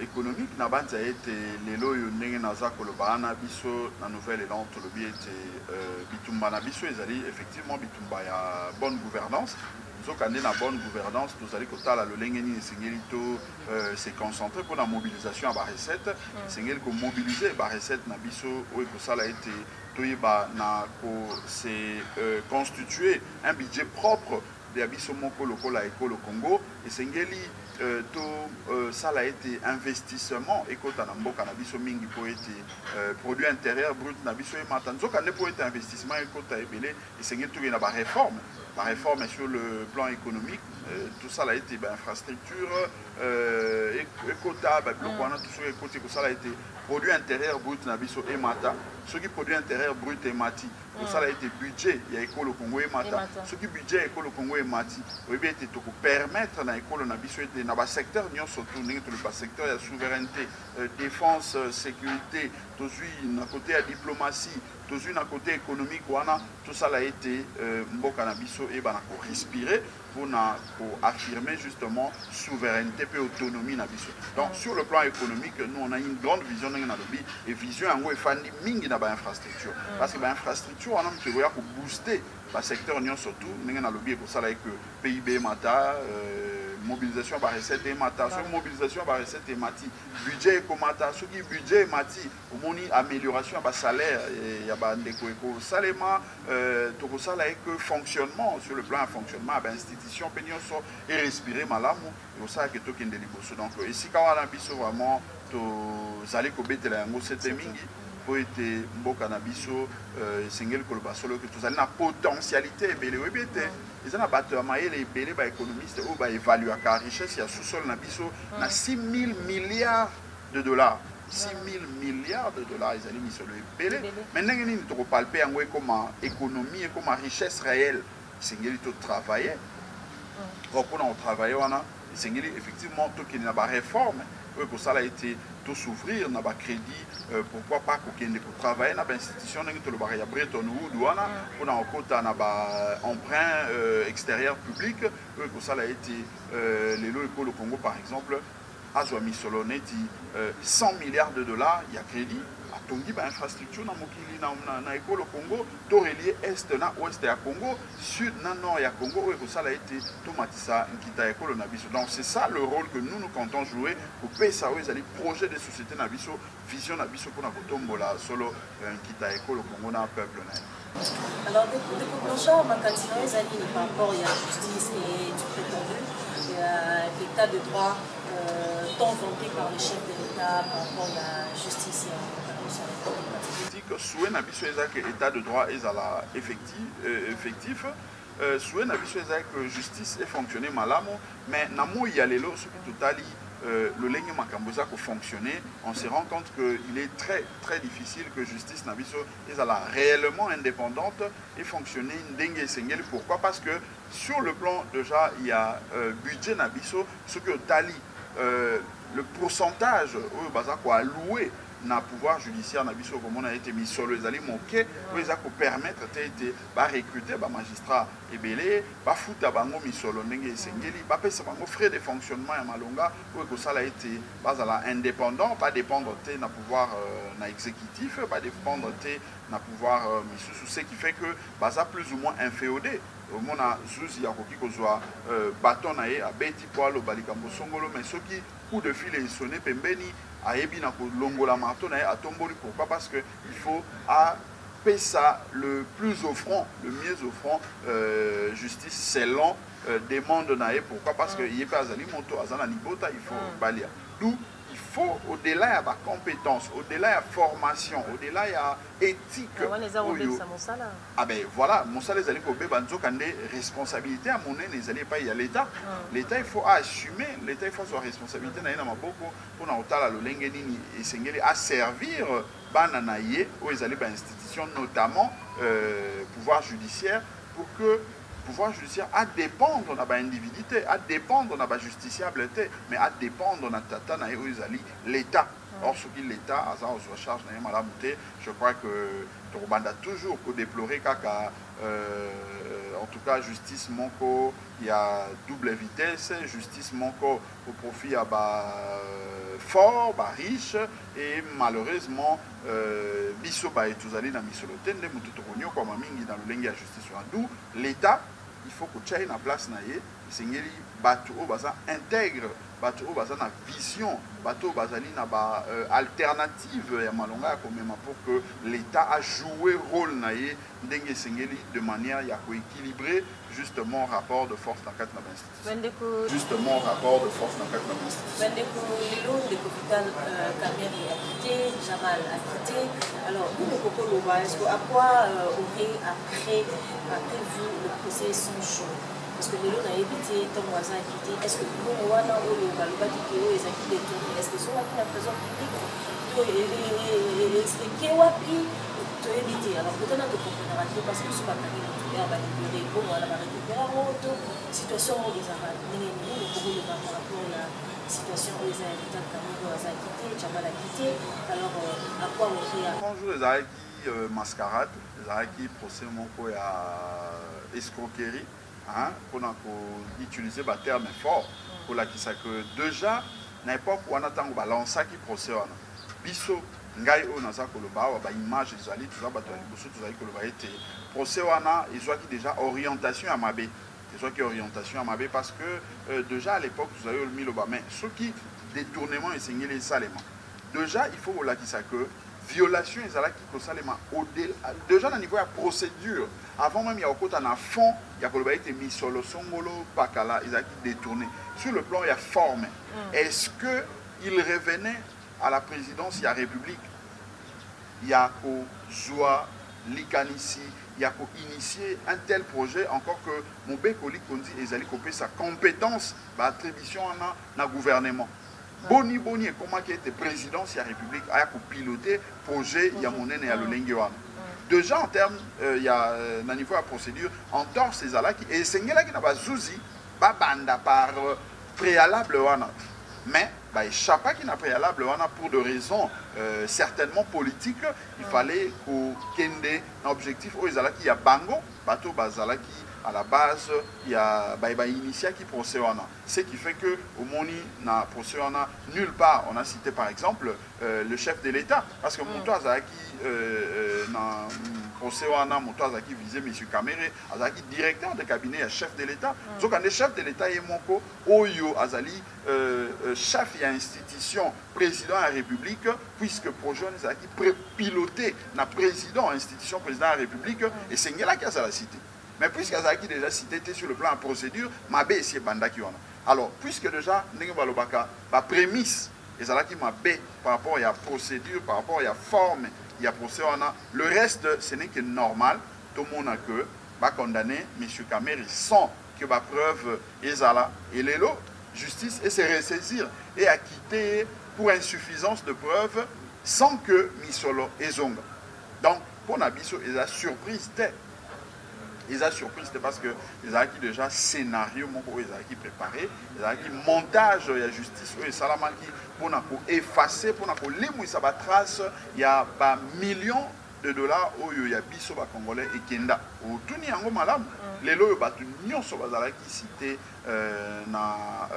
économique, Nabanza été Lélo Yonenge Naza Kolobana Biso, la nouvelle élan, tout le biais était Bitumba Nabiso, ils allaient effectivement Bitumba, il y a bonne gouvernance. Quand on a bonne gouvernance, nous allons se concentrer pour la mobilisation à la recette. C'est mobiliser la recette, c'est constituer un budget propre de l'Abisso Moko Lokola Éco le Congo. Et c'est ça a été investissement et quand on a un mingi pour être produit intérieur brut nabiso et matin donc on pour être investissement et quand on a et c'est tout une réforme. La réforme sur le plan économique, tout ça a été infrastructure, écota, tout ça a été produit intérieur brut nabiso et mata. Ce qui produit intérieur brut et mati, tout ça a été budget, il y a école au Congo et mata. Ce qui budget école au Congo et mati, oui bien était pour permettre na école nabiso et dans le secteur nous surtout dans le secteur de la souveraineté, défense, sécurité, tout à côté de la diplomatie, tout à côté économique, tout ça a été mboka nabiso et pour respirer pour affirmer justement souveraineté et autonomie nabiso. Donc sur le plan économique, nous on a une grande vision et vision en gros fandi mingi na ba infrastructure parce que ba infrastructure on a que pour booster le secteur union surtout n'enga na lobby pour ça là que PIB mata mobilisation par recette et mata sur mobilisation par recette et mati budget et mata sur qui budget et mati au moni amélioration ba salaire et ya ba ndeko eko salema to ça là que fonctionnement sur le plan fonctionnement ba institution penyon so et respirer malamu et ça que to kende liboso donc ici quand on a biso vraiment to zali ko betela yango c'était mingi pour être mboka na biso singel koloba solo que tous allons na potentialité belé oui bien ils ont battu les belé ba économistes ou ba évaluer la richesse ya sous-sol na biso na 6 000 milliards de dollars 6 000 milliards de dollars ils allaient mis sur le belé maintenant ils ne te palper en comme économie et comme richesse réelle singel to travailler pour on travailler on a singel effectivement tout qui n'a pas réforme pour ça a été tout s'ouvrir n'a pas crédit pourquoi pas pour travailler dans l'institution de le Bretton Woods pour en côté n'a pas emprunt extérieur public pour ça a été les lots écoles au Congo par exemple à Zoami Soloneti 100 milliards de dollars il y a crédit à Tongi ba infrastructure na mokili na école au Congo to relier est na ouest ya Congo sud na nord ya Congo et pour ça a été tomatisa nkita école na biso donc c'est ça le rôle que nous comptons jouer pour PSA les projets de société na biso vision na biso pour na kotombola solo nkita école au Congo na peuple na. Alors de Blanchard makatino ezali par rapport à la justice et du prétendu l'état de droit tant vanté par le chef de l'État par rapport à la justice et souhait na biso ezaki état de droit ezala effectif souhait na biso ezaki justice et fonctionner malamu mais na moi ya lelo soki totali le lenge makambo eza ko fonctionner on se rend compte que il est très difficile que justice na biso ezala réellement indépendante et fonctionner ndenge esengeli. Pourquoi? Parce que sur le plan déjà il y a budget na biso soki otali le pourcentage oyo baza ko allouer na pouvoir judiciaire na biso comme on a été mis sur les alliés moqués pour les permettre de recruter des magistrats ebele ba futa bango misolo ndenge esengeli ba pesa bango frais de fonctionnement ya malonga pour que ça a été bazala indépendant pas dépendre de na pouvoir na exécutif pas dépendre de na pouvoir misusu ce qui fait que baza plus ou moins inféodé mona zuzi ya koki kozwa bâton na ye abeti poalo balikambo songolo mais soki coup de fil est sonné pembeni ayebi na kolongola marteau na ye atomboli. Pourquoi? Parce que il faut appeler ça le plus offrant, le mieux offrant justice selon demande na ye. Pourquoi? Parce que il pas azali moto azana libota il faut balia. D'où il faut au-delà de la compétence, au-delà de la formation, au-delà de la éthique. Ah ben voilà, mon salaire les alliés kobé banzo kande responsabilité à mon les alliés pas il y a l'État. L'État il faut assumer, l'État il faut sa responsabilité na ina maboko pour na otala lo lenge nini esengeli à servir bananaye aux alliés ba institution notamment pouvoir judiciaire pour que pouvoir judiciaire à dépendre de l'individualité, à dépendre de la justiciabilité, mais à dépendre de l'État. Or, ce qui l'État a sa charge, je crois que Torbanda a toujours déploré en tout cas justice monko, il y a double vitesse, justice monko au profit à fort, riche, et malheureusement, biso ba etuzali na misoloten de mututokonyo comme mingi dans le lengi à justice. D'où l'État il faut que tu aies une place naie, sengeli bateau baza intègre, bateau baza na vision, bateau bazali na ba alternative ya malonga comme même pour que l'État a joué rôle naie ndenge sengeli de manière ya ko équilibrer justement rapport de force dans quatre institutions. Justement rapport de force dans quatre institutions. Le capital Kameri a quitté, Jamal a quitté. Alors, vous, le Coco Loba, est-ce qu'à quoi aurait après vous le procès sans chaud? Parce que les gens ont évité, ton voisin a quitté. Est-ce que vous, le Wana ou le Baluba qui est acquitté, est-ce que sont acquis la prison publique? Est-ce que Wapi tu as évité? Alors, peut-être que tu comprendras parce que ce n'est pas va libérer pour la récupérer auto situation où ils avaient le pour la situation où ils avaient quitté Kamero a quitté Jamal a quitté alors à quoi on fait bonjour les Aïki mascarade les Aïki procès mon co à escroquerie hein pour utiliser le terme fort pour la qui ça que déjà n'importe où on attend que balance qui procès on biso ngai o naza koloba wa ba image ezali tout ça bato liboso tout ça koloba été procès wana ezwaki déjà orientation à mabe ezwaki orientation à mabe parce que déjà à l'époque vous avez mis le bas mais ce qui détournement esengeli salema déjà il faut la qui ça que violation ezalaki ko salema déjà au niveau de la procédure avant même il y a au côté en fond il y a koloba été mis sur le songolo pakala ezalaki détourné sur le plan il y a forme est-ce que il revenait à la présidence, il y a République, il y a Zoua, Likanisi, il y a initié un tel projet, encore que Mobé Kolik Kondi ezali kopé sa compétence, attribution dans le gouvernement. Boni Boni, comment qui était présidence, il y a République, il y a piloter projet, il y a Monen et il y a le Lengewan. Déjà en termes, il y a un niveau de procédure, en dehors ces alaki, et c'est là qui n'a pas Zouzi, banda par préalable, mais chaque qui n'a préalable pour des raisons certainement politiques il fallait qu'il y ait un objectif il y a bango bateau bazalaki à la base il y a initié qui procès ce qui fait que au moni na procès nulle part on a cité par exemple le chef de l'État parce que mon toit azalaki na procès mon azalaki visé monsieur Kamere azalaki directeur de cabinet à chef de l'État donc quand le chef de l'État est moko oyo azali chef et institution président de la République puisque projet azalaki piloté na président institution président de la République et c'est là qui a la cité. Mais puisque Azaki déjà cité sur le plan de procédure, Mabe ici Bandaki wana. Alors, puisque déjà, la prémisse, Azaki Mabe par rapport à la procédure, par rapport à la forme, il y a procédure, le reste, ce n'est que normal. Tout le monde a que va condamner M. Kameri sans que la preuve est là. Et l'élo, justice, et se ressaisir et acquitter pour insuffisance de preuves sans que Misolo et Zonga. Donc, pour Nabiso, il a surprise. Ils ont surprise parce que ils ont déjà scénario, ils ont préparé, ils ont montage de la justice, et ça pour effacer, pour les trace, il y a des millions de dollars où il y a biso ba congolais et kenda. Au tout ni ango malam, les lois batu nyonso bazala qui cité na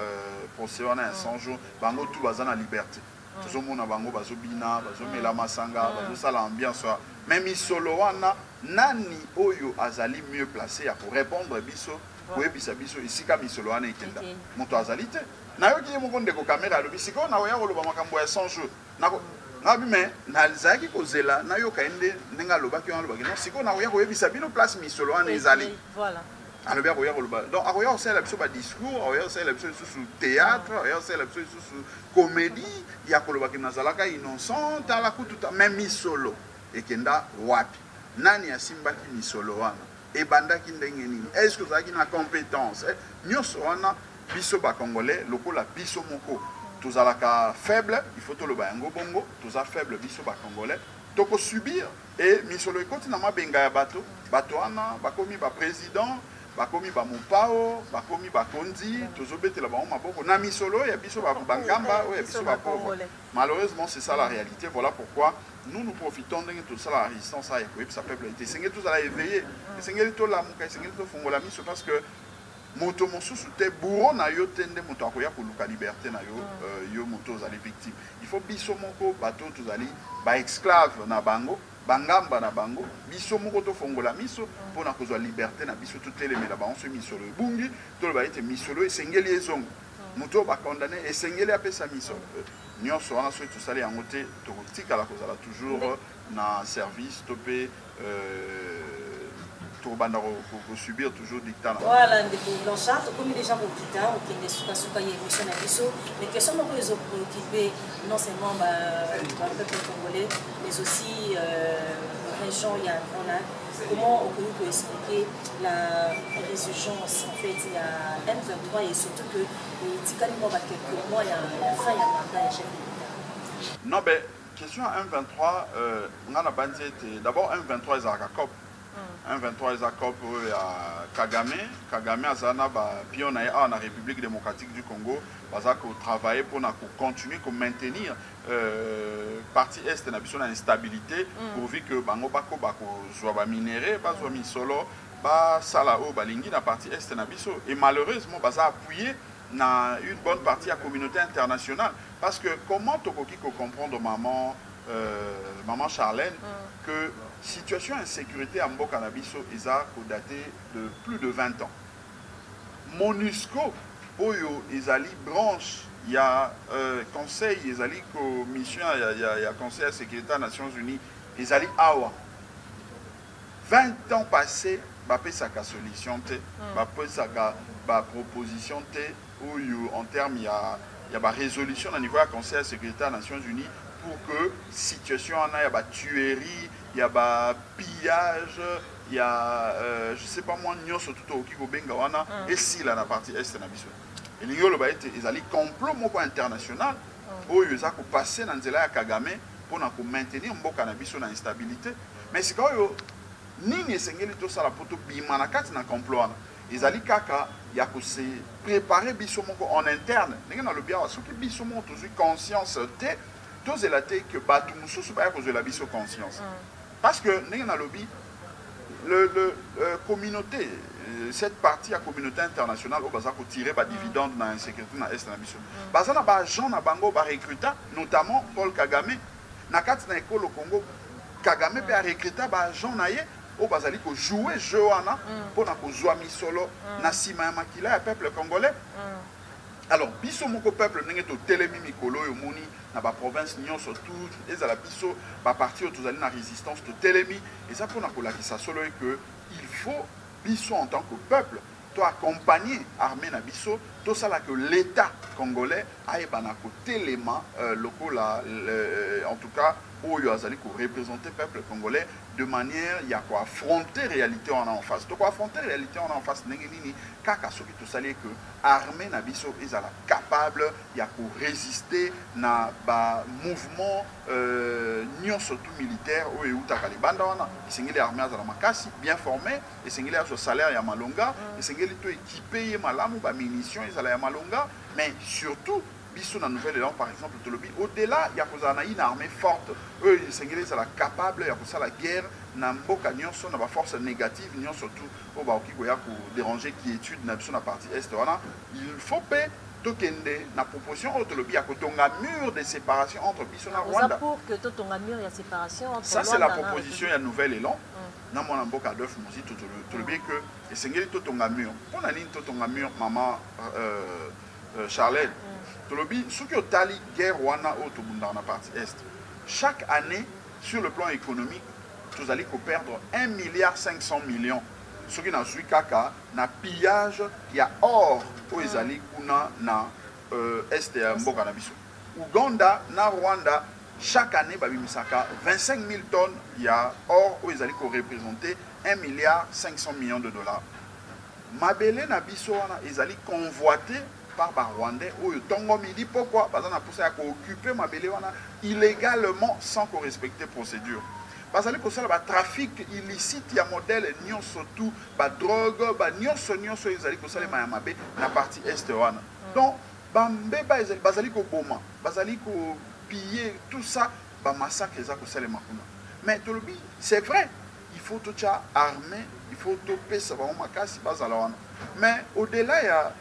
procès wana 100 jours, bango tout bazana liberté. Tout le monde a bango bazobina, bazomela masanga, bazosala ambiance. Même solo wana nani oyo azali mieux placé pour répondre biso, pour ebisa biso ici ka misolo wana ekenda. Moto azalité. Na yo ki mo konde ko caméra lo bisiko na oya ko loba makambo ya 100 jours. Nako ngabi me na zaki ko zela na yo kaende nenga loba ki wana loba ki non siko na oya ko ebisa bino place misolo wana ezali. Voilà. Alors bien oya ko loba. Donc oya o sala biso ba discours, oya o sala biso sous théâtre, oya o sala biso sous comédie, ya ko loba ki nazalaka innocent ala kututa même misolo ekenda wapi. Nani asimbaki misolo wana ebandaki ndenge nini? Est-ce que zaki na compétence nyonso wana biso ba congolais lokola biso moko tozalaka faible, il faut to lo ba yango bongo toza faible biso ba congolais toko subir et misolo ekoti na mabenga ya bato wana bakomi ba président bakomi ba mopao bakomi ba konzi tozobetela ba maboko na misolo ya biso ba bangamba ou ya biso ba pauvre. Malheureusement c'est ça la réalité. Voilà pourquoi nous profitons de tout ça, la résistance à sa peuple. C'est tout ça éveillé. C'est tout la mouka, c'est tout fongola mise parce que moto mosu te bourreau na yo tende moto akoya pour la liberté na yo yo moto zali victime. Il faut biso moko bato tous ali ba esclave na bango, bangamba na bango, biso moko to fongola miso pour na kozwa liberté na biso tout les mais là ba on se misolo bungi, to ba ete misolo esengeli ezongo. Moto ba condamné esengeli apesa miso. Nous sommes tous allés en côté touristique à la cause toujours dans service topé pour subir toujours dictat. Voilà, Blanchard, comme déjà pour plus tard, qui est des émission mais qui sont nombreux préoccupés non seulement le peuple congolais, mais aussi la région Yandrona. Comment on peut expliquer la résurgence en fait il y a M23 et surtout que quelques mois il y a fin il y a mandat chef d'État. Non mais question à M23 on a bandité d'abord M23 est à COP. M23 est à COP à Kagame azana ba pion na la République démocratique du Congo baza ko travailler pour continuer pour maintenir partie est na biso na instabilité pourvu que bango bako zwa ba minéraux ba zwa misolo ba sala o balingi na partie est na biso et malheureusement baza appuyé na une bonne partie à la communauté internationale parce que comment tokoki ko comprendre maman Charlène que situation d'insécurité à Mboka na biso eza ko daté de plus de 20 ans. MONUSCO oyo ezali branche il y a conseil ezali commission il y a conseil à sécurité des Nations Unies ezali awa 20 ans passés bapesaka solution te bapesaka ba proposition te oyo en termes il y a ba résolution au niveau du conseil à sécurité des Nations Unies pour que situation il y a ba tuerie il y a ba pillage il y a je sais pas moi nyonso tout au kiko benga wana et si là la partie est na biso et l'ingolo ba été ezali complot moko international oyo ezako passer na nzela ya Kagame pour na ko maintenir mboka na biso na instabilité mais c'est quand yo nini esengeli to sala poto bima na kati na complot wana ezali kaka ya ko se préparer biso moko en interne ndenge na lobia wa soki biso moko tozui conscience te tozela te que batu mususu ba ya ko la biso conscience parce que ndenge na lobi le communauté cette partie à communauté internationale au baza ko tirer ba dividende na insécurité na est na biso baza na ba gens na bango ba recruter notamment Paul Kagame na kati na école au Congo Kagame pe a recruter ba gens na ye au bazali ko jouer jeu wana pour na ko zwa misolo na sima ya makila ya peuple congolais. Alors biso moko peuple ndenge to telemi mikolo yo moni na ba province nyonso tout ezala biso ba parti o tozali na résistance to telemi et ça pour na ko lakisa solo que il faut biso en tant que peuple to accompagner armée na biso to sala que l'État congolais aille banako téléma lokola en tout cas oyo azali ko représenter peuple congolais de manière ya ko affronter réalité en face. Donc affronter réalité en face ndenge nini kaka soki to sali que armée na biso ezala capable ya ko résister na ba mouvement nyonso tout militaire oyo utaka libanda wana isengeli armée azala makasi bien formé esengeli azo salaire ya malonga esengeli to équipé ye malamu ba munitions ezala ya malonga mais surtout biso na Nouvelle-Zélande par exemple au-delà ya kozala une armée forte eux esengeli ezala capable ya kosala guerre na mboka nyonso na ba force négative nyonso surtout o ba oki koya ko déranger qui étude na biso na partie est wana il faut pe tokende na proposition autolobi ya kotonga mur de séparation entre biso na Rwanda pour que totonga mur ya séparation entre ça c'est la proposition ya Nouvelle-Zélande na mona mboka d'œuf mosi tolobi que esengeli totonga mur pona nini totonga mur maman Charlène tolobi soki otali guerre wana o tobunda na partie est chaque année sur le plan économique tous allez perdre 1,5 milliard ce qui n'a suivi kaka na pillage il y a or aux ezali kuna na est ya mboka na biso Uganda na Rwanda chaque année babimisaka 25 000 tonnes il y a or aux ezali ko représenter 1,5 milliard de dollars mabele na biso wana ezali convoité par les Rwandais ou Tongo Midi pourquoi parce qu'on a poussé à occuper mabele wana illégalement sans qu'on respecte les procédures. Parce que ça le trafic illicite il y a modèle nion surtout ba drogue ba nion so ezali ko sala mabe na partie est wana. Donc bambe ba ezali bazali ko boma, bazali ko piller tout ça ba massacre za ko sala makuna. Mais tolobi c'est vrai, il faut tout ça armé, il faut tout pesa ba makasi bazala wana. Mais au-delà ya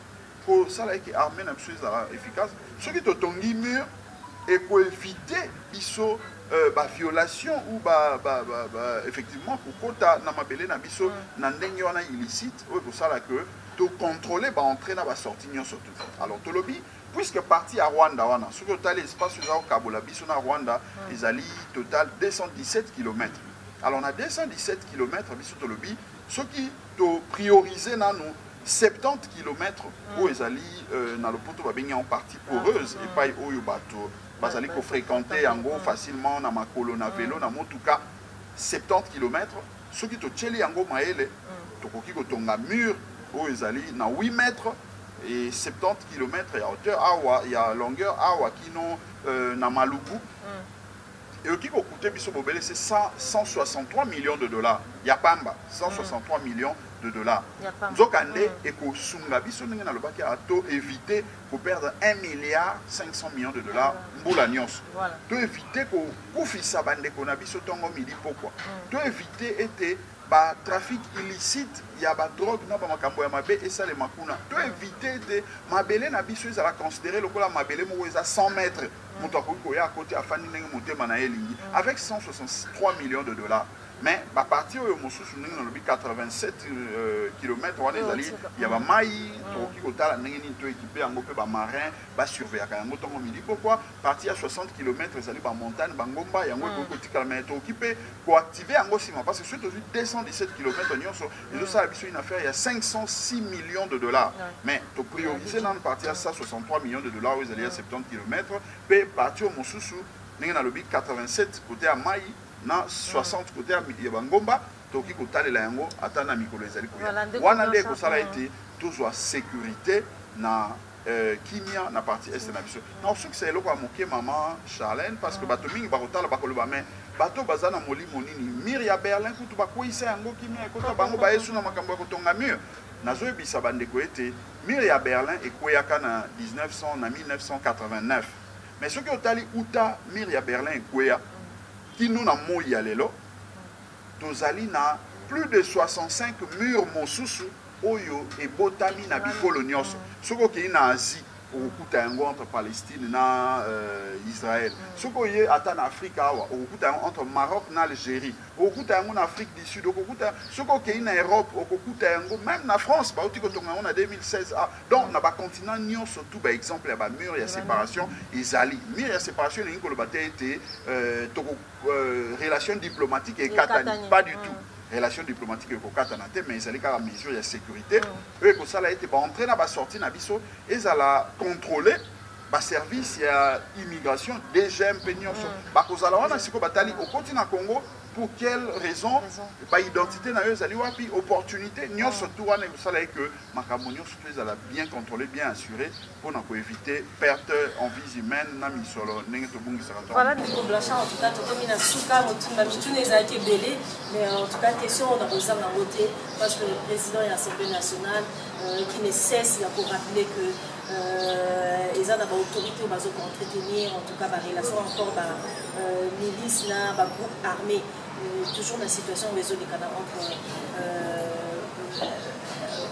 pour ça là qui armée na biso efficace, ce qui totongi mur et pour éviter biso violation ou effectivement pour kota na mabele na biso na ndenge wana illicite ou pour ça là que to contrôler ba entrer na ba sortie surtout. Alors to lobby puisque parti à Rwanda wana ce total espace au Kabola biso na Rwanda ils alli total 217 km. Alors on a 217 km biso to lobby ce qui to prioriser na nous 70 km où ils allaient dans le poteau en partie poreuse et pas au bateau. Ils allaient fréquenter en gros facilement dans ma colonne à vélo, dans mon tout cas 70 km. Ceux qui te tcheli en gros maële, tu coquille que ton mur où ils allaient dans 8 mètres et 70 km et à hauteur awa, il y a longueur awa qui n'ont dans Maluku. Et qui coûtait biso bobele c'est 163 millions de dollars. Il y a pamba 163 millions de dollars. Zokande et ko sunga biso ndenge na lobaki ato éviter pour perdre 1,5 milliard de dollars mbula nyonso. To éviter ko kufisa bande ko na biso tongo midi pourquoi? To éviter était ba trafic illicite ya ba drogue na ba makambo ya mabe et ça les makuna. To éviter de mabele na biso ezala considérer lokola mabele mo eza 100 mètres. Avec 163 millions de dollars. Mais à partir de 87 km, il y a des mailles qui sont équipés en marin, surveiller. Pourquoi partir à 60 km, ils allaient en montagne, Bangomba, il y a un équipé pour activer en parce que sur 217 km, une affaire, il y a 506 millions de dollars. Mais tu prioriser dans partir à 163 millions de dollars, ils allaient à 70 km, puis partir au Moussousou, il y a 87 côté à Maï. Na 60 côté ya Bangomba toki kotale la yango atana mikolo ezali koya wana nde kosala ete tozwa sécurité na kimia na partie est na biso na succès eloko ya moke maman Charlène parce que bato mingi bakotala bakoloba mais bato baza na molimo nini mur ya Berlin kutu bakoyisa yango kimia ekota bango bayesu na makambo ya kotonga mur nazoyebisa bandeko ete mur ya Berlin ekweyaka na 1989 mais soki otali uta mur ya Berlin ekweya qui nous n'a moya lelo tozali na plus de 65 murs mosusu oyo et botami na bikolo nyonso soko ki na Asie okuta yango entre Palestine na Israël soko ye ata na Afrique awa okuta yango entre Maroc na Algérie okuta yango na Afrique du Sud okuta soko ki na Europe okuta yango même na France ba oti ko tonga on a 2016 donc na ba continent nyonso tout ba exemple ya ba mur ya séparation ezali mur ya séparation ni ko lo batete to relation diplomatique et katani pas du tout relation diplomatique et kokatanate mais ils allaient qu'à la mesure de sécurité eux que ça a été entré na ba sorti na biso ils alla contrôler ba service ya immigration DGM penyoso ba kozala wana siko batali au continent Congo pour quelle raison ba identité na eux allait wapi opportunité nyo surtout wana que ça là que makambo nyo surtout ils alla bien contrôler bien assuré pour na éviter perte en vie humaine na misolo ndenge to bungi saka. Voilà Nico Blanchard en tout cas tokomi na suka motumba mitune ezalaki belé mais en tout cas question on a besoin na voter parce que le président de l'Assemblée nationale qui ne cesse de rappeler que ils ont d'abord autorité au bateau pour entretenir en tout cas la relation encore milice là groupe armé toujours dans la situation où les zones entre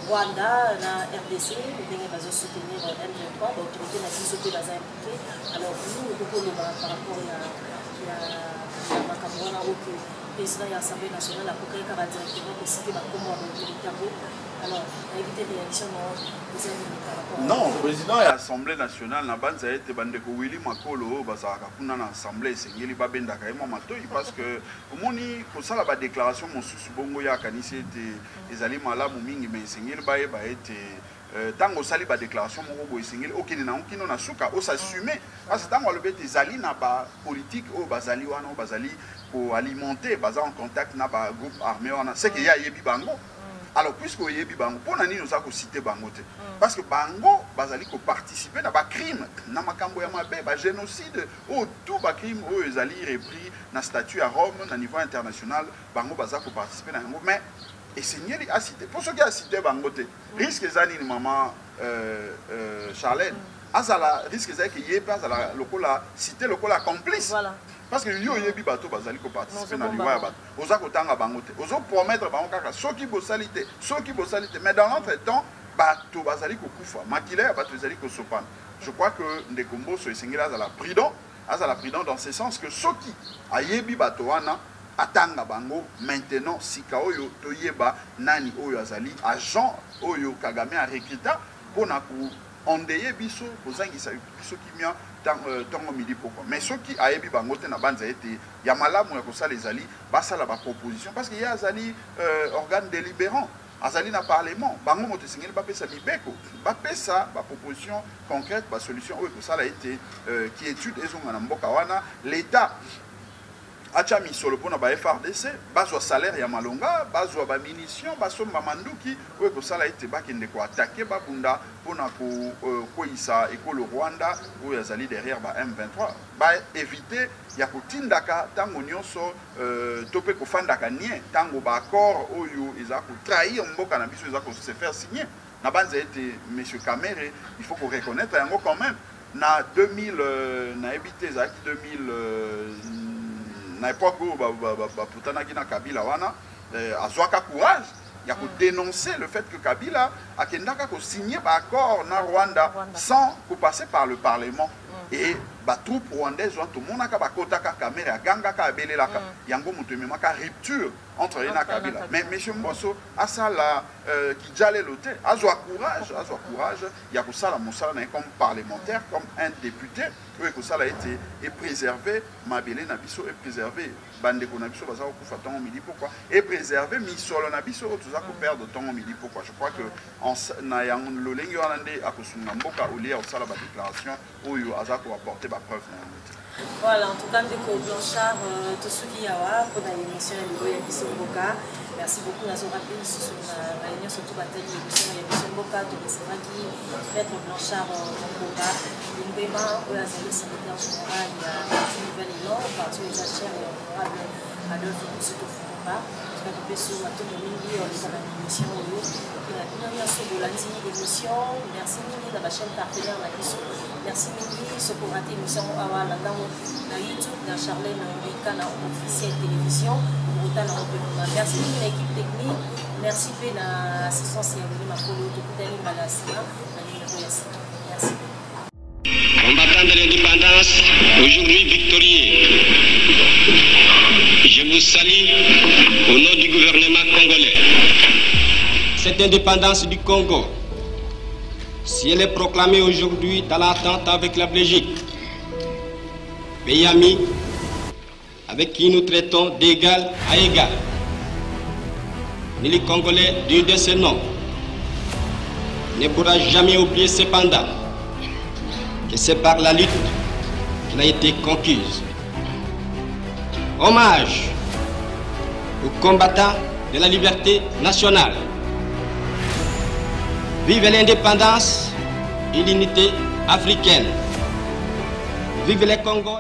Rwanda la RDC les bateaux soutenir M23 l'autorité n'a pas sauté bateau impliqué alors nous par rapport à ma camarade au président de l'Assemblée nationale a procuré qu'à directement pour citer ma commande l'autorité alors éviter réaction non le président de l'Assemblée nationale n'a pas été bandeko Willy Makolo bazaka kuna na assemblée sengeli babenda kaimo matoi parce que omoni ko sala ba déclaration mosusu bongo ya kanisi ete ezali malamu mingi mais sengeli ba ete tango sali ba déclaration moko boy sengeli okini na okino na suka o s'assumer parce que tango le bet ezali na ba politique o bazali wana o bazali pour alimenter baza en contact na ba groupe armé wana c'est que ya yebi bango. Alors, puisque vous avez bango, pour nous avons cité bango parce que bango, bazali ko participer dans ba crime, na makambo ya mabe, ba génocide, ou tout ba crime, ou ils allaient repris na statut à Rome, na niveau international, bango bazali ko participer dans bango, mais et Seigneur a cité. Pour ceux qui a cité bango risque zani ni maman Charlène, azala risque zani que yé pas azala lokola cité lokola complice. Voilà. Parce que yo yebi bato bazali ko participer na liwa bato oza ko tanga bango te ozo promettre bango kaka soki bo salite mais dans l'entretemps bato bazali ko kufa makila bato bazali ko sopana. Je crois que Ndekombo so esengela azala prudent dans ce sens que soki ayebi bato wana atanga bango maintenant sika oyo toyeba nani oyo azali agent oyo Kagame a recruta pona ko ondeye biso kozangisa biso kimia tango midi pourquoi mais ceux qui ayebi bango te na banza été ya malamu ya kosala ezali basala ba proposition parce que ya azali organe délibérant azali na parlement bango moto singeli bapesa mibeko bapesa ba proposition concrète ba solution oyo kosala été qui étude ezonga na mboka wana l'état acha misolo pona ba FRDC bazwa salaire ya malonga bazwa ba munitions basomba manduki oyo kosala ete bakende ko attaquer babunda pona ko isa ekolo Rwanda oyo azali derrière ba M23 ba éviter ya kotindaka tango nyonso topé ko fandaka nie tango ba accord oyo eza ko trahir mboka na biso eza ko se faire signer na banza ete monsieur Kamere il faut qu'on reconnaître yango quand même na 2000 na habité za 2000 na époque où Putana Gina Kabila wana azwaka courage il y a dénoncer le fait que Kabila a signé un accord na Rwanda sans passer par le Parlement et les troupes rwandaises ont tout le monde a kotaka caméra ganga ka belelaka yango mutu memaka rupture entre les Kabila mais monsieur Mbosso a ça là qui jale loté azwa courage il y a que ça la mosala comme parlementaire comme un député que ça a été et préservé mabele na biso et préservé bande ko na biso baza ko fa temps midi pourquoi et préservé misolo na biso tout ça ko perdre temps midi pourquoi je crois que en na yang lolengi wanande akosunga mboka olia osala ba déclaration oyo azako apporter ba preuve na voilà en tout cas Nico Blanchard tout ce qui yawa pour l'émission ya biso mboka merci beaucoup na zora pe sur la réunion surtout ba tête l'émission ya biso mboka to resema qui maître Blanchard mboka Mbema oyo azali secrétaire général ya Nouvelle Élan parti aux achats et honorable Adolphe Moussouto Fumba tu vas tomber sur Mato Mingi on est dans l'émission oyo qui a bien bien sur Bolandi émission merci Mingi na ba chaîne partenaire na biso merci Mingi ce pour rater émission awa na YouTube na Charlène Mbeka na officiel télévision merci à l'équipe technique, merci à l'assistance et à merci. Combattants de l'indépendance, aujourd'hui victorieux, je vous salue au nom du gouvernement congolais. Cette indépendance du Congo, si elle est proclamée aujourd'hui dans l'attente avec la Belgique, pays ami, avec qui nous traitons d'égal à égal. ni les Congolais dignes de ce nom ne pourra jamais oublier cependant que c'est par la lutte qu'elle a été conquise. Hommage aux combattants de la liberté nationale. Vive l'indépendance et l'unité africaine. Vive les Congo.